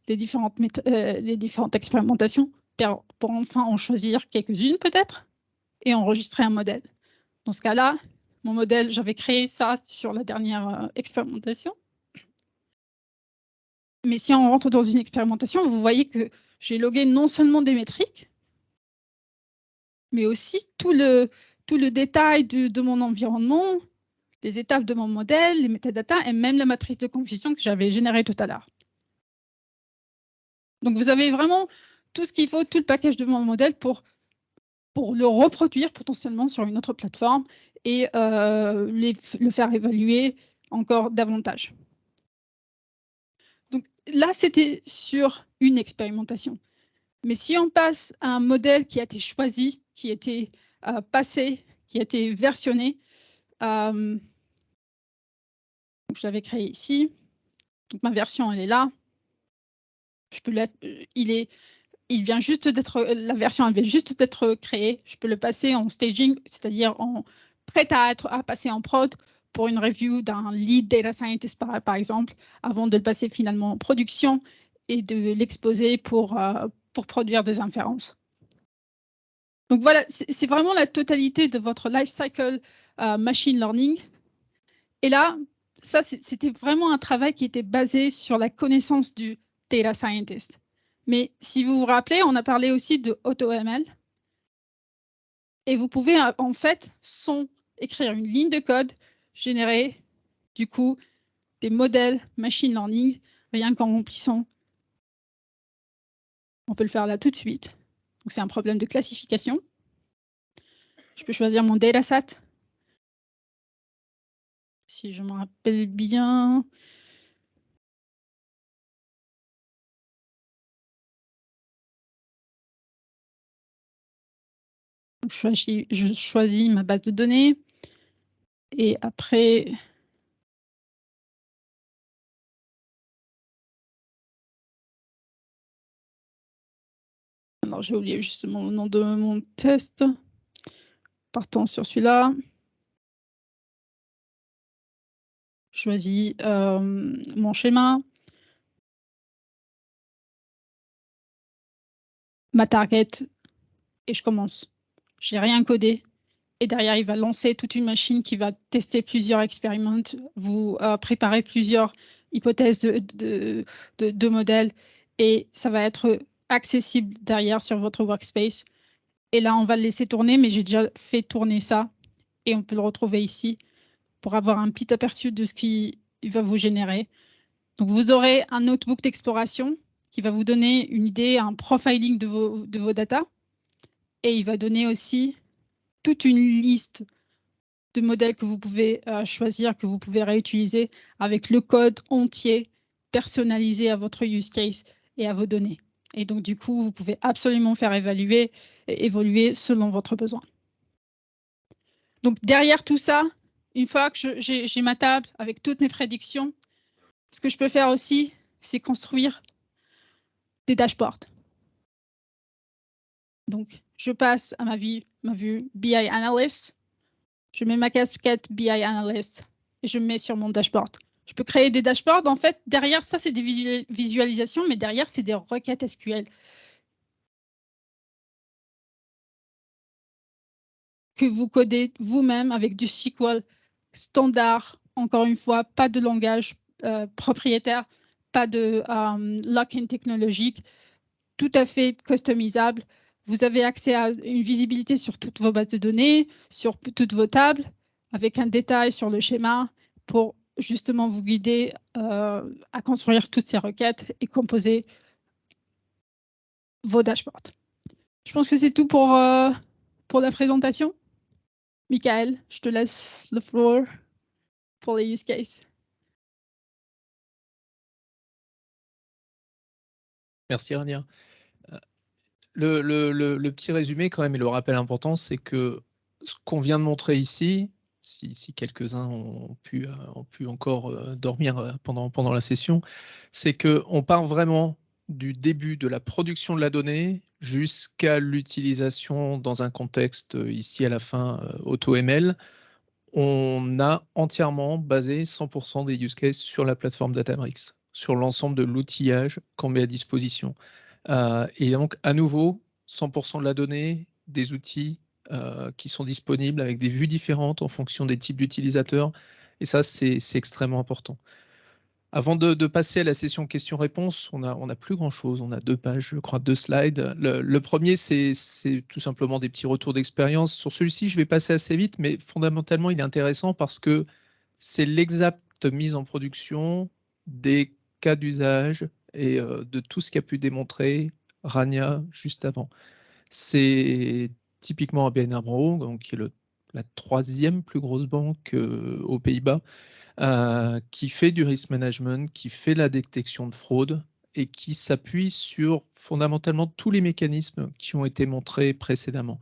B: les différentes expérimentations pour enfin en choisir quelques-unes peut-être et enregistrer un modèle. Dans ce cas-là, mon modèle, j'avais créé ça sur la dernière expérimentation. Mais si on rentre dans une expérimentation, vous voyez que j'ai logué non seulement des métriques, mais aussi tout le détail de mon environnement, les étapes de mon modèle, les métadatas et même la matrice de confusion que j'avais générée tout à l'heure. Donc, vous avez vraiment tout ce qu'il faut, tout le package de mon modèle pour le reproduire potentiellement sur une autre plateforme et le faire évaluer encore davantage. Donc là, c'était sur une expérimentation. Mais si on passe à un modèle qui a été choisi, qui a été passé, qui a été versionné, donc je l'avais créé ici. Donc ma version, elle est là. Je peux il vient juste d'être, la version, elle vient juste d'être créée. Je peux le passer en staging, c'est-à-dire prête à passer en prod pour une review d'un lead data scientist, par exemple, avant de le passer finalement en production et de l'exposer pour produire des inférences. Donc voilà, c'est vraiment la totalité de votre life cycle machine learning. Et là, ça, c'était vraiment un travail qui était basé sur la connaissance du data scientist. Mais si vous vous rappelez, on a parlé aussi de AutoML. Et vous pouvez, en fait, sans écrire une ligne de code, générer, du coup, des modèles machine learning, rien qu'en remplissant. On peut le faire là tout de suite. Donc, c'est un problème de classification. Je peux choisir mon dataset. Si je me rappelle bien. Je choisis ma base de données. Et après, alors j'ai oublié justement le nom de mon test. Partons sur celui-là. Je choisis mon schéma. Ma target. Et je commence. Je n'ai rien codé. Et derrière, il va lancer toute une machine qui va tester plusieurs expériments, vous préparer plusieurs hypothèses de modèles. Et ça va être accessible derrière sur votre workspace. Et là, on va le laisser tourner, mais j'ai déjà fait tourner ça. Et on peut le retrouver ici pour avoir un petit aperçu de ce qu'il va vous générer. Donc, vous aurez un notebook d'exploration qui va vous donner une idée, un profiling de vos data. Et il va donner aussi toute une liste de modèles que vous pouvez choisir, que vous pouvez réutiliser avec le code entier personnalisé à votre use case et à vos données. Et donc, du coup, vous pouvez absolument faire évaluer et évoluer selon votre besoin. Donc, derrière tout ça, une fois que j'ai ma table avec toutes mes prédictions, ce que je peux faire aussi, c'est construire des dashboards. Donc, je passe à ma vue BI Analyst. Je mets ma casquette BI Analyst et je me mets sur mon dashboard. Je peux créer des dashboards. En fait, derrière ça, c'est des visualisations, mais derrière, c'est des requêtes SQL que vous codez vous-même avec du SQL standard. Encore une fois, pas de langage propriétaire, pas de lock-in technologique, tout à fait customisable. Vous avez accès à une visibilité sur toutes vos bases de données, sur toutes vos tables, avec un détail sur le schéma pour justement vous guider à construire toutes ces requêtes et composer vos dashboards. Je pense que c'est tout pour la présentation. Michael, je te laisse le floor pour les use cases.
A: Merci Rania. Le petit résumé quand même et le rappel important, c'est que ce qu'on vient de montrer ici, si quelques-uns ont pu encore dormir pendant la session, c'est qu'on part vraiment du début de la production de la donnée jusqu'à l'utilisation dans un contexte ici à la fin AutoML. On a entièrement basé 100% des use cases sur la plateforme Databricks, sur l'ensemble de l'outillage qu'on met à disposition. Et donc, à nouveau, 100% de la donnée, des outils qui sont disponibles avec des vues différentes en fonction des types d'utilisateurs. Et ça, c'est extrêmement important. Avant de passer à la session questions-réponses, on a plus grand-chose. On a 2 pages, je crois, 2 slides. Le premier, c'est tout simplement des petits retours d'expérience. Sur celui-ci, je vais passer assez vite, mais fondamentalement, il est intéressant parce que c'est l'exacte mise en production des cas d'usage et de tout ce qu'a pu démontrer Rania juste avant. C'est typiquement ABN AMRO, donc qui est la 3e plus grosse banque aux Pays-Bas, qui fait du risk management, qui fait la détection de fraude et qui s'appuie sur fondamentalement tous les mécanismes qui ont été montrés précédemment.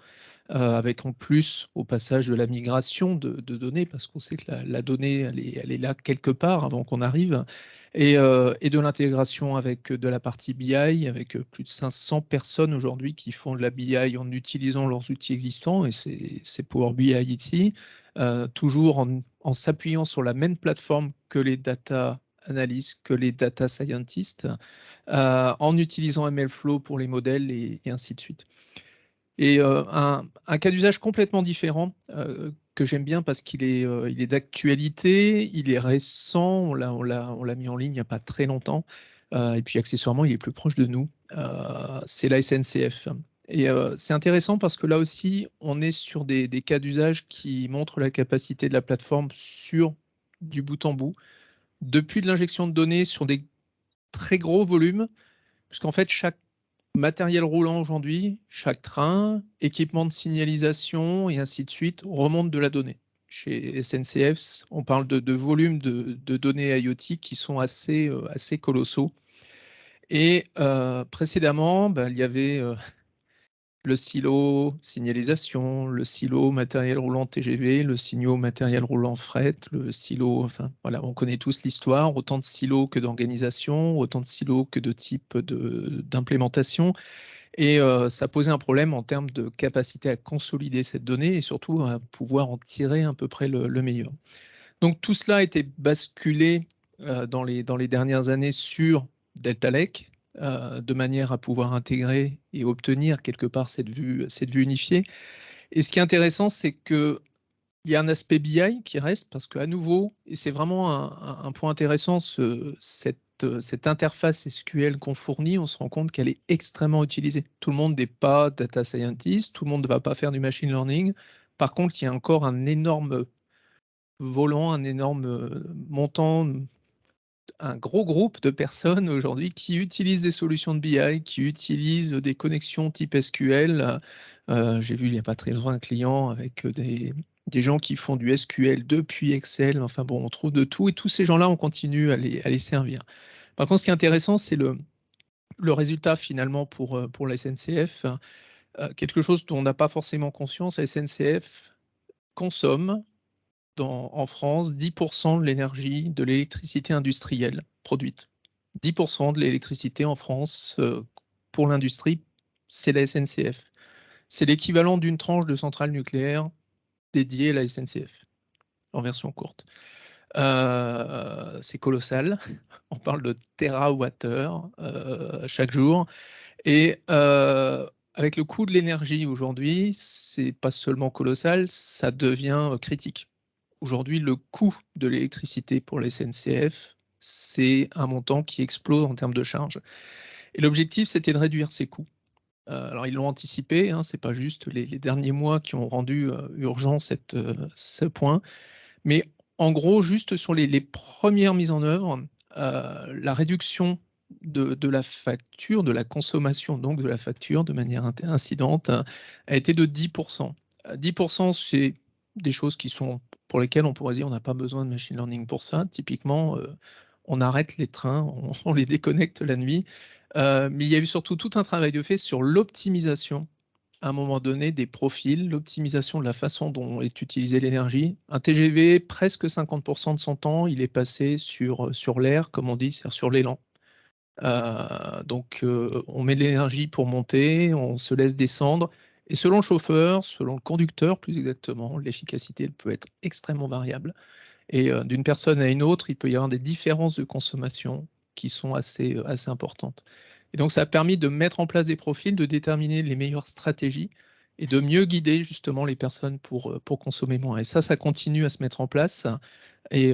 A: Avec en plus, au passage de la migration de données, parce qu'on sait que la donnée, elle est là quelque part avant qu'on arrive, et de l'intégration avec de la partie BI, avec plus de 500 personnes aujourd'hui qui font de la BI en utilisant leurs outils existants, et c'est Power BI ici, toujours en s'appuyant sur la même plateforme que les data analysts, que les data scientists, en utilisant MLflow pour les modèles et ainsi de suite. Et un cas d'usage complètement différent que j'aime bien parce qu'il est, il est d'actualité, il est récent, on l'a mis en ligne il n'y a pas très longtemps, et puis accessoirement, il est plus proche de nous, c'est la SNCF. Et c'est intéressant parce que là aussi, on est sur des cas d'usage qui montrent la capacité de la plateforme sur du bout en bout, depuis de l'injection de données sur des très gros volumes, puisqu'en fait, chaque matériel roulant aujourd'hui, chaque train, équipement de signalisation et ainsi de suite, remonte de la donnée. Chez SNCF, on parle de volumes de données IoT qui sont assez colossaux. Et précédemment, il y avait le silo signalisation, le silo matériel roulant TGV, le silo matériel roulant fret, le silo, enfin voilà, on connaît tous l'histoire, autant de silos que d'organisation, autant de silos que de type d'implémentation. Et ça posait un problème en termes de capacité à consolider cette donnée et surtout à pouvoir en tirer à peu près le meilleur. Donc tout cela a été basculé dans les dernières années sur Delta Lake, de manière à pouvoir intégrer et obtenir quelque part cette vue unifiée. Et ce qui est intéressant, c'est qu'il y a un aspect BI qui reste parce qu'à nouveau, et c'est vraiment un point intéressant, cette interface SQL qu'on fournit, on se rend compte qu'elle est extrêmement utilisée. Tout le monde n'est pas data scientist, tout le monde ne va pas faire du machine learning. Par contre, il y a encore un énorme volant, un énorme montant, un gros groupe de personnes aujourd'hui qui utilisent des solutions de BI, qui utilisent des connexions type SQL. J'ai vu il n'y a pas très longtemps un client avec des gens qui font du SQL depuis Excel. Enfin bon, on trouve de tout et tous ces gens-là, on continue à les servir. Par contre, ce qui est intéressant, c'est le résultat finalement pour la SNCF. Quelque chose dont on n'a pas forcément conscience, la SNCF consomme en France 10% de l'énergie de l'électricité industrielle produite. 10% de l'électricité en France pour l'industrie, c'est la SNCF. C'est l'équivalent d'une tranche de centrale nucléaire dédiée à la SNCF, en version courte. C'est colossal. On parle de térawattheures chaque jour. Et avec le coût de l'énergie aujourd'hui, c'est pas seulement colossal, ça devient critique. Aujourd'hui, le coût de l'électricité pour la SNCF, c'est un montant qui explose en termes de charges. Et l'objectif, c'était de réduire ces coûts. Alors, ils l'ont anticipé, hein, c'est pas juste les derniers mois qui ont rendu urgent ce point. Mais en gros, juste sur les premières mises en œuvre, la réduction de la facture, de la consommation donc de la facture de manière incidente, a été de 10%. 10%, c'est des choses qui sont pour lesquelles on pourrait dire on n'a pas besoin de machine learning pour ça. Typiquement, on arrête les trains, on les déconnecte la nuit. Mais il y a eu surtout tout un travail de fait sur l'optimisation à un moment donné des profils, l'optimisation de la façon dont est utilisée l'énergie. Un TGV, presque 50% de son temps, il est passé sur l'air, comme on dit, c'est-à-dire sur l'élan. Donc, on met de l'énergie pour monter, on se laisse descendre. Et selon le chauffeur, selon le conducteur plus exactement, l'efficacité peut être extrêmement variable. Et d'une personne à une autre, il peut y avoir des différences de consommation qui sont assez importantes. Et donc, ça a permis de mettre en place des profils, de déterminer les meilleures stratégies et de mieux guider justement les personnes pour consommer moins. Et ça continue à se mettre en place et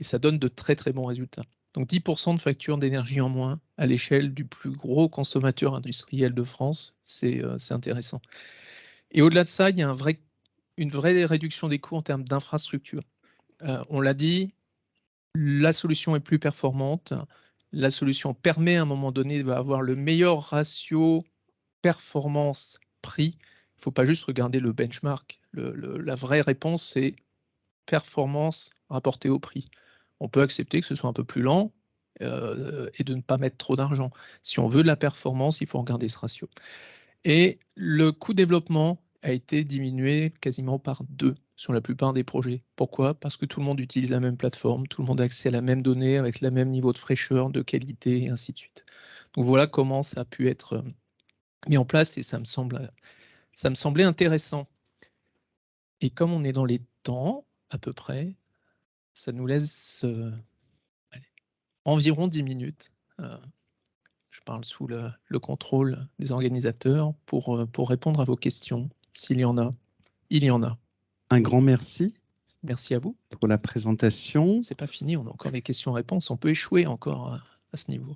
A: ça donne de très très bons résultats. Donc 10% de facture d'énergie en moins à l'échelle du plus gros consommateur industriel de France, c'est intéressant. Et au-delà de ça, il y a une vraie réduction des coûts en termes d'infrastructure. On l'a dit, la solution est plus performante. La solution permet à un moment donné d'avoir le meilleur ratio performance-prix. Il ne faut pas juste regarder le benchmark. La vraie réponse, c'est performance rapportée au prix. On peut accepter que ce soit un peu plus lent et de ne pas mettre trop d'argent. Si on veut de la performance, il faut regarder ce ratio. Et le coût de développement a été diminué quasiment par 2 sur la plupart des projets. Pourquoi? Parce que tout le monde utilise la même plateforme, tout le monde a accès à la même donnée avec le même niveau de fraîcheur, de qualité, et ainsi de suite. Donc voilà comment ça a pu être mis en place et ça me semblait intéressant. Et comme on est dans les temps, à peu près, ça nous laisse environ 10 minutes. Je parle sous le contrôle des organisateurs pour répondre à vos questions, s'il y en a. Il y en a.
C: Un grand merci.
A: Merci à vous.
C: Pour la présentation.
A: C'est pas fini, on a encore les questions-réponses. On peut échouer encore à ce niveau.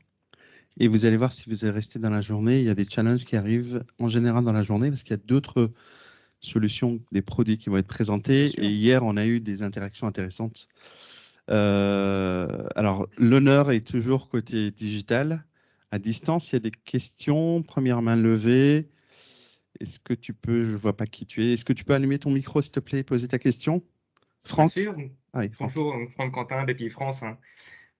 C: Et vous allez voir, si vous allez rester dans la journée, il y a des challenges qui arrivent en général dans la journée parce qu'il y a d'autres solutions, des produits qui vont être présentés. Et hier, on a eu des interactions intéressantes. Alors, l'honneur est toujours côté digital. À distance, il y a des questions. Première main levée. Est-ce que tu peux, je ne vois pas qui tu es, est-ce que tu peux allumer ton micro, s'il te plaît, et poser ta question? Franck?
D: Bien sûr.
C: Ah oui, Franck.
D: Bonjour, Franck Quentin, BPI France.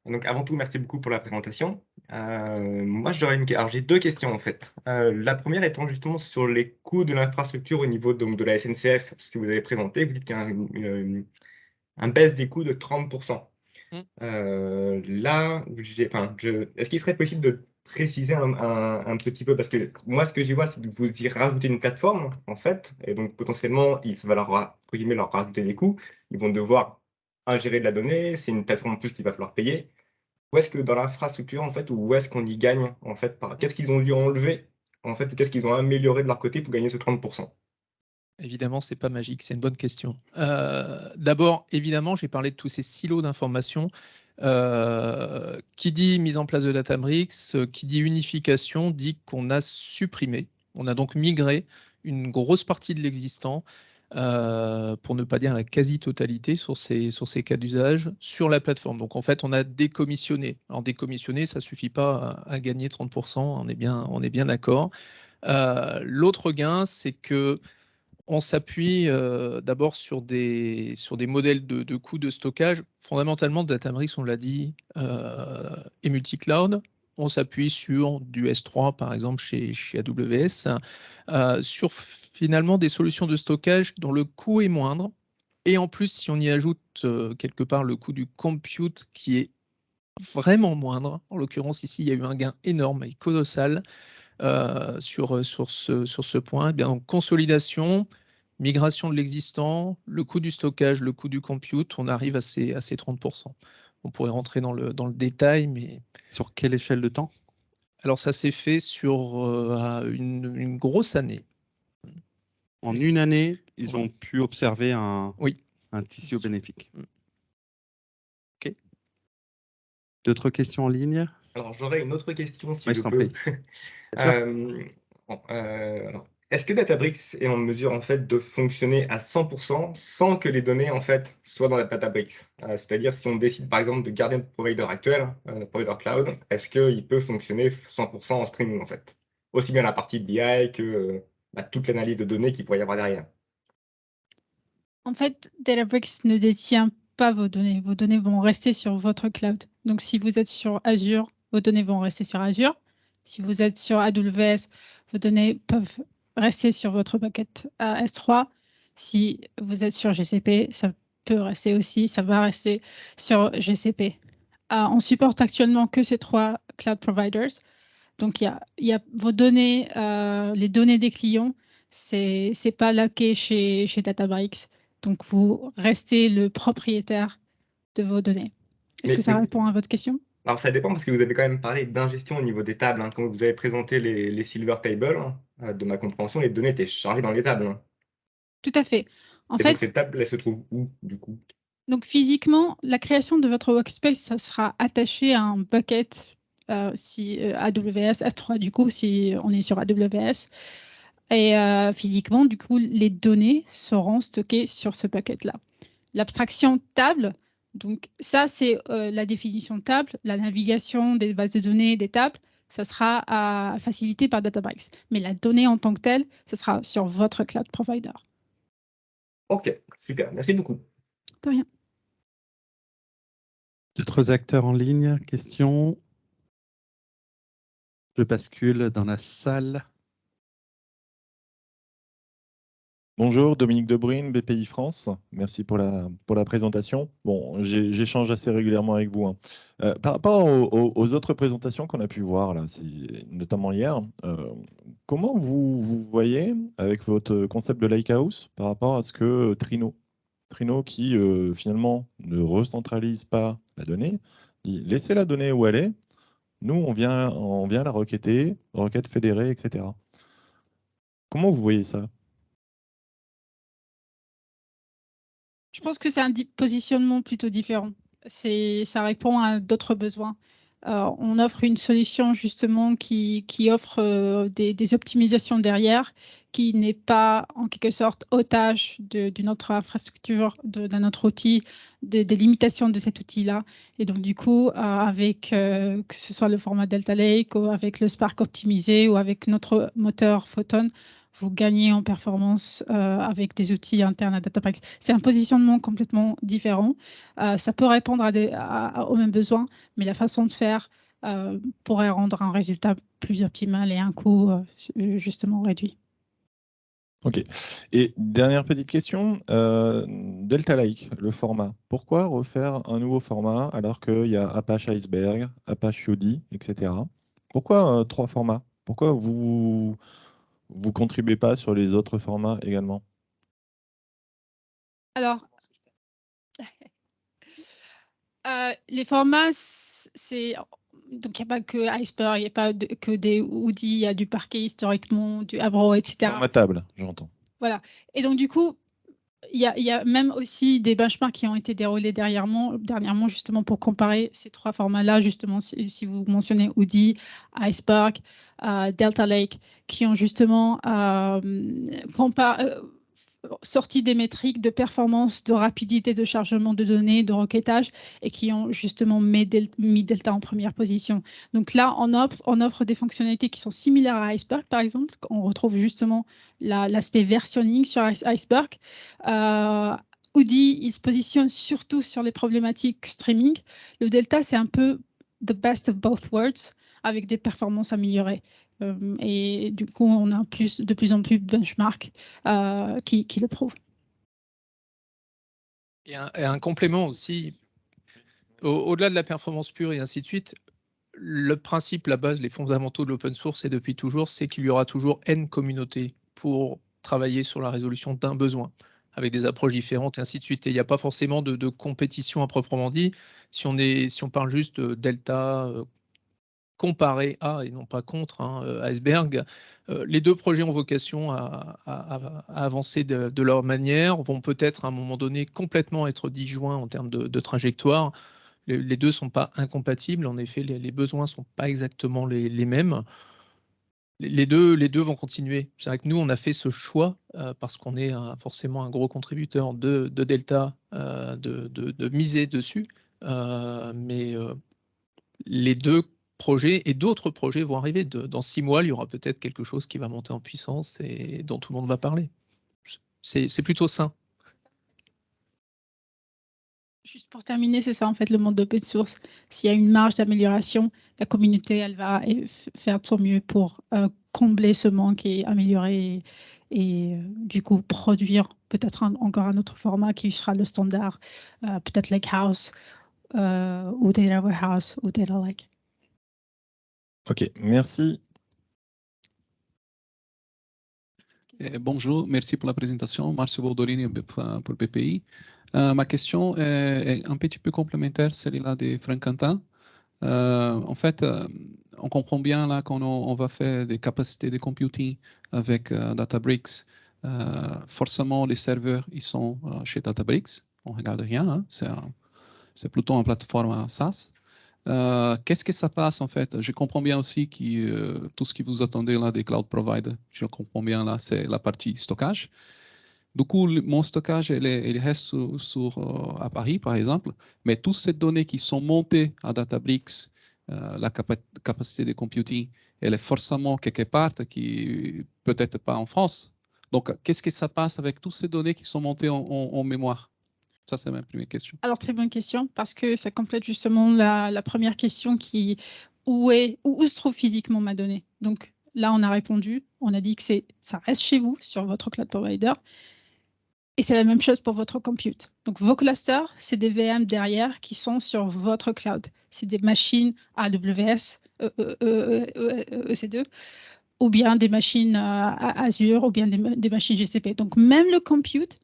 D: Donc, avant tout, merci beaucoup pour la présentation. Moi, alors, j'ai 2 questions en fait. La première étant justement sur les coûts de l'infrastructure au niveau donc, de la SNCF, ce que vous avez présenté. Vous dites qu'il y a un baisse des coûts de 30%. Là, est-ce qu'il serait possible de préciser un petit peu, parce que moi, ce que j'y vois, c'est que vous y rajoutez une plateforme, en fait, et donc potentiellement, ça va entre guillemets, leur rajouter des coûts. Ils vont devoir ingérer de la donnée, c'est une plateforme en plus qu'il va falloir payer. Où est-ce que dans l'infrastructure, en fait, où est-ce qu'on y gagne, en fait, qu'est-ce qu'ils ont dû enlever, en fait, ou qu'est-ce qu'ils ont amélioré de leur côté pour gagner ce 30%?
A: Évidemment, c'est pas magique, c'est une bonne question. D'abord, évidemment, j'ai parlé de tous ces silos d'information. Qui dit mise en place de Databricks, qui dit unification, dit qu'on a supprimé, on a donc migré une grosse partie de l'existant, pour ne pas dire la quasi-totalité sur ces cas d'usage, sur la plateforme. Donc en fait, on a décommissionné. Alors décommissionner, ça ne suffit pas à gagner 30%, on est bien d'accord. L'autre gain, c'est que on s'appuie d'abord sur des modèles de coûts de stockage. Fondamentalement, Databricks, on l'a dit, est multi-cloud. On s'appuie sur du S3, par exemple, chez AWS, sur finalement des solutions de stockage dont le coût est moindre. Et en plus, si on y ajoute quelque part le coût du compute qui est vraiment moindre, en l'occurrence ici, il y a eu un gain énorme et colossal, sur ce point. Eh bien, donc, consolidation, migration de l'existant, le coût du stockage, le coût du compute, on arrive à ces 30%. On pourrait rentrer dans le détail, mais...
C: Sur quelle échelle de temps?
A: Alors, ça s'est fait sur une grosse année.
C: En une année, ils
A: Voilà.
C: ont pu observer un tissu bénéfique.
A: OK.
C: D'autres questions en ligne?
D: Alors, j'aurais une autre question, si
C: Oui,
D: je
C: je t'en
D: peux.
C: prie.
D: Alors, est-ce que Databricks est en mesure en fait de fonctionner à 100% sans que les données en fait soient dans la Databricks? C'est-à-dire si on décide par exemple de garder notre provider actuel, notre provider cloud, est-ce qu'il peut fonctionner 100% en streaming en fait? Aussi bien la partie BI que toute l'analyse de données qu'il pourrait y avoir derrière.
B: En fait, Databricks ne détient pas vos données. Vos données vont rester sur votre cloud. Donc, si vous êtes sur Azure, vos données vont rester sur Azure. Si vous êtes sur AWS, vos données peuvent rester sur votre bucket S3. Si vous êtes sur GCP, ça peut rester aussi, ça va rester sur GCP. On supporte actuellement que ces 3 cloud providers. Donc, il y a vos données, les données des clients, c'est pas locké chez Databricks. Donc, vous restez le propriétaire de vos données. Est-ce que ça répond à votre question?
D: Alors, ça dépend parce que vous avez quand même parlé d'ingestion au niveau des tables, hein. Quand vous avez présenté les Silver Tables, de ma compréhension, les données étaient chargées dans les tables, hein.
B: Tout à fait. En
D: Et donc,
B: fait,
D: ces tables, elles se trouvent où, du coup?
B: donc physiquement, la création de votre workspace, ça sera attaché à un bucket si AWS S3 du coup, si on est sur AWS. Et physiquement, du coup, les données seront stockées sur ce bucket-là. L'abstraction table, donc ça, c'est la définition de table, la navigation des bases de données, des tables, ça sera facilité par Databricks. Mais la donnée en tant que telle, ça sera sur votre cloud provider.
D: Ok, super, merci beaucoup.
B: De rien.
C: D'autres acteurs en ligne, questions? Je bascule dans la salle.
E: Bonjour, Dominique Debrune, BPI France. Merci pour la présentation. Bon, j'échange assez régulièrement avec vous, hein. Par rapport aux autres présentations qu'on a pu voir, là, notamment hier, comment vous voyez avec votre concept de Lakehouse par rapport à ce que Trino qui finalement ne recentralise pas la donnée, dit laissez la donnée où elle est, nous on vient la requêter, requête fédérée, etc. Comment vous voyez ça?
B: Je pense que c'est un positionnement plutôt différent. Ça répond à d'autres besoins. On offre une solution justement qui offre des optimisations derrière, qui n'est pas en quelque sorte otage d'une autre infrastructure, d'un autre outil, des limitations de cet outil-là. Et donc du coup, avec que ce soit le format Delta Lake ou avec le Spark optimisé ou avec notre moteur Photon, vous gagnez en performance avec des outils internes à Databricks. C'est un positionnement complètement différent. Ça peut répondre aux mêmes besoins, mais la façon de faire pourrait rendre un résultat plus optimal et un coût justement réduit.
E: Ok. Et dernière petite question, Delta Lake, le format. Pourquoi refaire un nouveau format alors qu'il y a Apache Iceberg, Apache UD, etc. Pourquoi 3 formats? Pourquoi vous contribuez pas sur les autres formats également?
B: Alors, les formats, donc il n'y a pas que Iceberg, il n'y a pas que des UD, il y a du Parquet historiquement, du Avro, etc.
E: Format table, j'entends.
B: Voilà. Et donc du coup, il y a même aussi des benchmarks qui ont été déroulés dernièrement justement pour comparer ces 3 formats-là, justement, si vous mentionnez UD, Iceberg, Delta Lake, qui ont justement sorti des métriques de performance, de rapidité de chargement de données, de requêtage, et qui ont justement mis Delta en première position. Donc là, on offre des fonctionnalités qui sont similaires à Iceberg, par exemple. On retrouve justement l'aspect versionning sur Iceberg. Audi, il se positionne surtout sur les problématiques streaming. Le Delta, c'est un peu the best of both worlds, avec des performances améliorées. Et du coup, on a de plus en plus de benchmarks qui le prouvent.
A: Et un complément aussi, au-delà de la performance pure et ainsi de suite, le principe, la base, les fondamentaux de l'open source, et depuis toujours, c'est qu'il y aura toujours N communautés pour travailler sur la résolution d'un besoin, avec des approches différentes et ainsi de suite. Et il n'y a pas forcément de compétition à proprement dit. Si on parle juste de Delta comparé à, et non pas contre, Iceberg, les 2 projets ont vocation à avancer de leur manière, vont peut-être à un moment donné complètement être disjoints en termes de trajectoire. Les 2 ne sont pas incompatibles, en effet, les besoins ne sont pas exactement les mêmes. Les deux vont continuer. C'est vrai que nous, on a fait ce choix parce qu'on est forcément un gros contributeur de Delta, de miser dessus. Mais les 2 projets et d'autres projets vont arriver. Dans 6 mois, il y aura peut-être quelque chose qui va monter en puissance et dont tout le monde va parler. C'est plutôt sain.
B: Juste pour terminer, c'est ça en fait le monde d'open source. S'il y a une marge d'amélioration, la communauté, elle va faire de son mieux pour combler ce manque et améliorer et du coup produire peut-être encore un autre format qui sera le standard, peut-être Lakehouse ou Data Warehouse ou Data Lake.
E: Ok, merci.
F: Bonjour, merci pour la présentation. Marcio Boldorini pour BPI. Ma question est un petit peu complémentaire, celle-là de Franck Quentin. En fait, on comprend bien là qu'on on va faire des capacités de computing avec Databricks. Forcément, les serveurs, ils sont chez Databricks. On ne regarde rien, hein. C'est plutôt une plateforme SaaS. Qu'est-ce que ça passe en fait? Je comprends bien aussi que tout ce que vous attendez là des cloud providers, je comprends bien là, c'est la partie stockage. Du coup, mon stockage, il reste à Paris, par exemple, mais toutes ces données qui sont montées à Databricks, la capacité de computing, elle est forcément quelque part, qui peut-être pas en France. Donc, qu'est-ce que ça passe avec toutes ces données qui sont montées en mémoire? Ça, c'est ma première question.
B: Alors, très bonne question, parce que ça complète justement la première question qui où se trouve physiquement ma donnée. Donc là, on a répondu, on a dit que ça reste chez vous, sur votre cloud provider. Et c'est la même chose pour votre compute. Donc, vos clusters, c'est des VM derrière qui sont sur votre cloud. C'est des machines AWS, EC2, ou bien des machines Azure, ou bien des machines GCP. Donc, même le compute,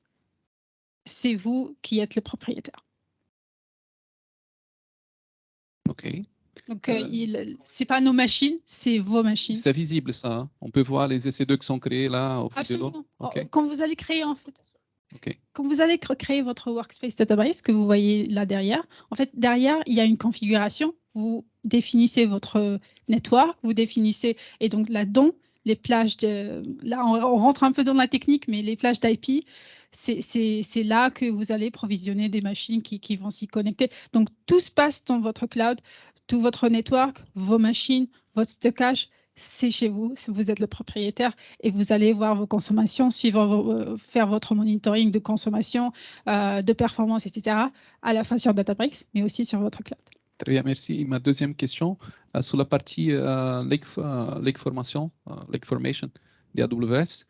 B: c'est vous qui êtes le propriétaire.
F: OK.
B: Donc, c'est pas nos machines, c'est vos machines.
F: C'est visible, ça, hein? On peut voir les EC2 qui sont créés là au fil de l'eau?
B: Absolument.
F: OK.
B: Quand vous allez créer, en fait,
F: OK.
B: quand vous allez créer votre Workspace Database, que vous voyez là derrière, en fait, derrière, il y a une configuration. Vous définissez votre network, vous définissez, et donc là-dedans, les plages de... Là, on rentre un peu dans la technique, mais les plages d'IP, c'est là que vous allez provisionner des machines qui vont s'y connecter. Donc, tout se passe dans votre cloud, tout votre network, vos machines, votre stockage, c'est chez vous, vous êtes le propriétaire et vous allez voir vos consommations, faire votre monitoring de consommation, de performance, etc. à la fois sur Databricks, mais aussi sur votre cloud.
F: Très bien, merci. Ma deuxième question, sur la partie Lake Formation d'AWS,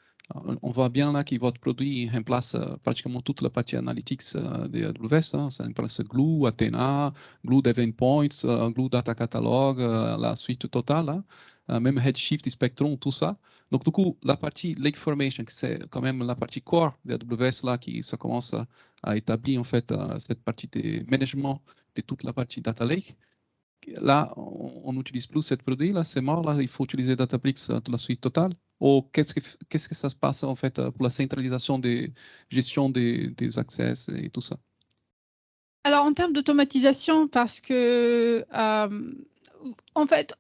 F: on voit bien là que votre produit remplace pratiquement toute la partie analytics de AWS. Hein. Ça remplace Glue, Athena, Glue Event Points, Glue Data Catalog, la suite totale, hein. Même Redshift, Spectrum, tout ça. Donc, du coup, la partie Lake Formation, c'est quand même la partie core de AWS là, qui ça commence à établir en fait cette partie de management de toute la partie Data Lake. Là, on n'utilise plus ce produit, là, c'est mort, là, il faut utiliser Databricks la suite totale. Ou qu'est-ce que ça se passe en fait pour la centralisation des gestion des accès et tout ça?
B: Alors, en termes d'automatisation, parce que, en fait,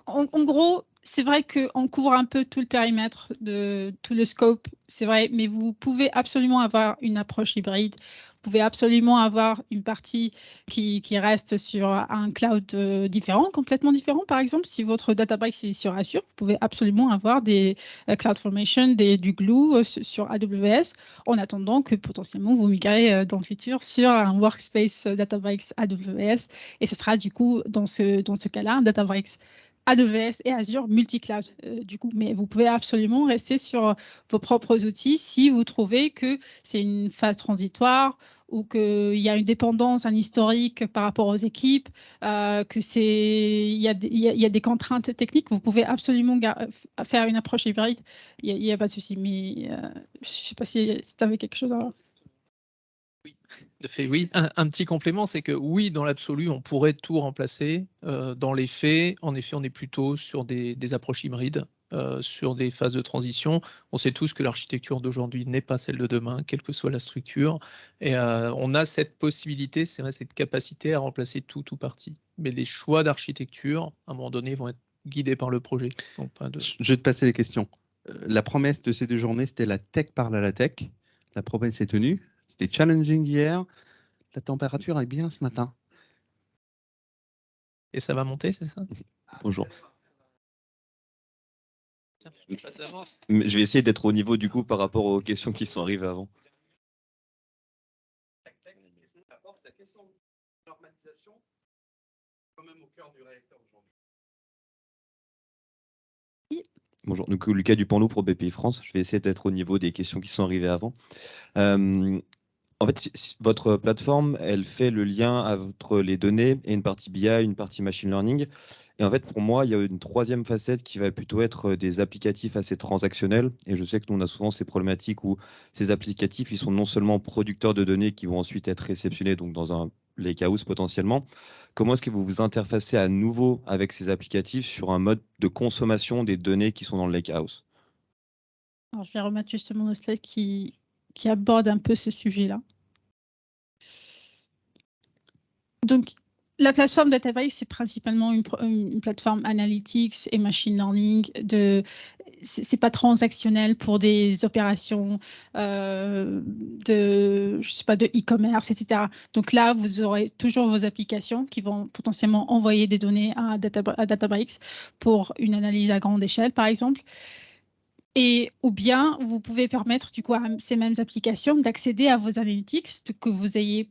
B: en gros, c'est vrai qu'on couvre un peu tout le périmètre de tout le scope, c'est vrai, mais vous pouvez absolument avoir une approche hybride. Vous pouvez absolument avoir une partie qui reste sur un cloud différent, complètement différent. Par exemple, si votre Databricks est sur Azure, vous pouvez absolument avoir des CloudFormation, du Glue sur AWS, en attendant que potentiellement vous migrez dans le futur sur un Workspace Databricks AWS. Et ce sera du coup, dans ce cas-là, un Databricks AWS et Azure multi-cloud, du coup. Mais vous pouvez absolument rester sur vos propres outils si vous trouvez que c'est une phase transitoire ou qu'il y a une dépendance, un historique par rapport aux équipes, il y a des contraintes techniques. Vous pouvez absolument faire une approche hybride. Il n'y a pas de souci. Mais je ne sais pas si tu avais quelque chose à...
A: Oui, de fait, oui. Un petit complément, c'est que oui, dans l'absolu, on pourrait tout remplacer. Dans les faits, en effet, on est plutôt sur des approches hybrides, sur des phases de transition. On sait tous que l'architecture d'aujourd'hui n'est pas celle de demain, quelle que soit la structure. Et on a cette possibilité, c'est vrai, cette capacité à remplacer tout ou partie. Mais les choix d'architecture, à un moment donné, vont être guidés par le projet. Donc, pas de...
C: Je vais te passer les questions. La promesse de ces 2 journées, c'était la tech parle à la tech. La promesse est tenue. C'était challenging hier. La température est bien ce matin.
A: Et ça va monter, c'est ça?
G: Bonjour. Je vais essayer d'être au niveau du coup par rapport aux questions qui sont arrivées avant.
C: La question de normalisation, quand même au cœur du réacteur aujourd'hui.
G: Bonjour, donc Lucas Dupanloup pour BPI France. Je vais essayer d'être au niveau des questions qui sont arrivées avant. En fait, votre plateforme, elle fait le lien entre les données et une partie BI, une partie machine learning. Et en fait, pour moi, il y a une troisième facette qui va plutôt être des applicatifs assez transactionnels. Et je sais que nous, on a souvent ces problématiques où ces applicatifs, ils sont non seulement producteurs de données qui vont ensuite être réceptionnés donc dans un lakehouse potentiellement. Comment est-ce que vous vous interfacez à nouveau avec ces applicatifs sur un mode de consommation des données qui sont dans le lakehouse?
B: Alors, je vais remettre justement le slide qui aborde un peu ce sujet-là. Donc, la plateforme Databricks, c'est principalement une plateforme analytics et machine learning. C'est pas transactionnel pour des opérations de e-commerce, etc. Donc là, vous aurez toujours vos applications qui vont potentiellement envoyer des données à Databricks pour une analyse à grande échelle, par exemple. Ou bien, vous pouvez permettre du coup à ces mêmes applications d'accéder à vos analytics que vous ayez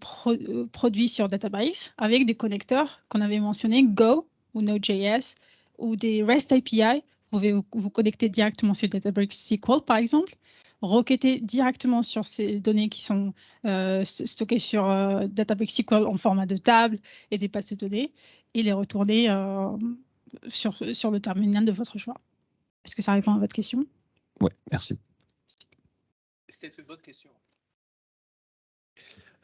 B: produits sur Databricks avec des connecteurs qu'on avait mentionnés, Go ou Node.js ou des REST API. Vous pouvez vous connecter directement sur Databricks SQL, par exemple, requêter directement sur ces données qui sont stockées sur Databricks SQL en format de table et des bases de données et les retourner sur le terminal de votre choix. Est-ce que ça répond à votre question?
G: Oui, merci.
A: C'était une bonne question.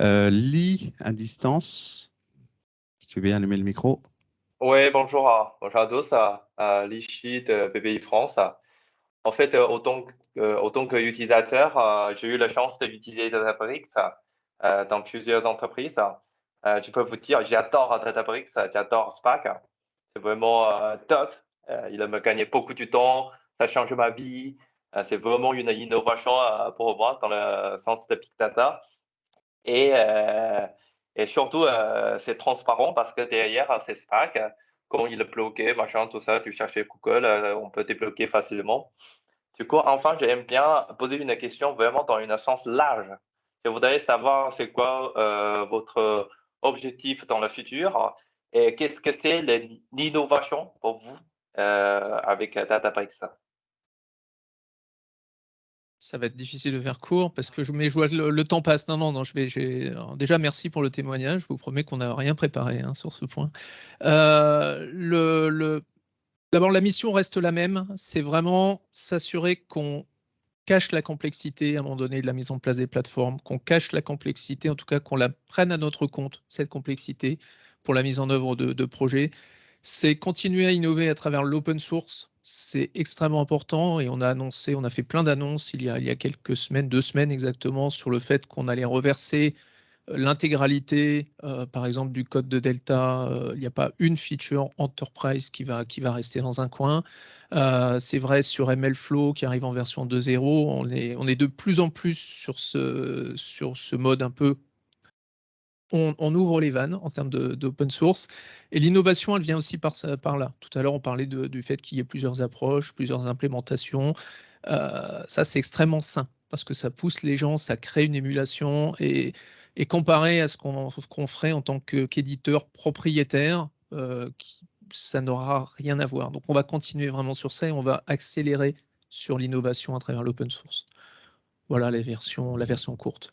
C: Lee, à distance, si tu veux bien allumer le micro.
H: Oui, bonjour à tous, Lee Shi de BPI France. En fait, autant qu'utilisateur, j'ai eu la chance d'utiliser Databricks dans plusieurs entreprises. Je peux vous dire, j'adore Databricks, j'adore Spark. C'est vraiment top. Il a me gagné beaucoup de temps, ça change ma vie. C'est vraiment une innovation pour moi dans le sens de Big Data. Et surtout, c'est transparent parce que derrière, c'est Spark. Quand il est bloqué, machin, tout ça, tu cherches Google, on peut débloquer facilement. Du coup, enfin, j'aime bien poser une question vraiment dans un sens large. Je voudrais savoir c'est quoi votre objectif dans le futur et qu'est-ce que c'est l'innovation pour vous avec Databricks.
A: Ça va être difficile de faire court parce que je vois le temps passe. Non, alors déjà, merci pour le témoignage. Je vous promets qu'on n'a rien préparé sur ce point. D'abord, la mission reste la même. C'est vraiment s'assurer qu'on cache la complexité à un moment donné de la mise en place des plateformes, qu'on cache la complexité, en tout cas qu'on la prenne à notre compte, cette complexité, pour la mise en œuvre de projets. C'est continuer à innover à travers l'open source. C'est extrêmement important et on a fait plein d'annonces il y a quelques semaines, 2 semaines exactement, sur le fait qu'on allait reverser l'intégralité, par exemple, du code de Delta. Il n'y a pas une feature Enterprise qui va rester dans un coin. C'est vrai sur MLflow qui arrive en version 2.0. On est de plus en plus sur ce mode un peu. On ouvre les vannes en termes d'open source. Et l'innovation, elle vient aussi par là. Tout à l'heure, on parlait du fait qu'il y ait plusieurs approches, plusieurs implémentations. Ça, c'est extrêmement sain parce que ça pousse les gens, ça crée une émulation. Et comparé à ce qu'on ferait en tant qu'éditeur propriétaire, ça n'aura rien à voir. Donc, on va continuer vraiment sur ça et on va accélérer sur l'innovation à travers l'open source. Voilà la version courte.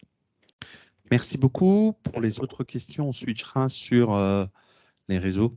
C: Merci beaucoup. Pour les autres questions, on switchera sur les réseaux.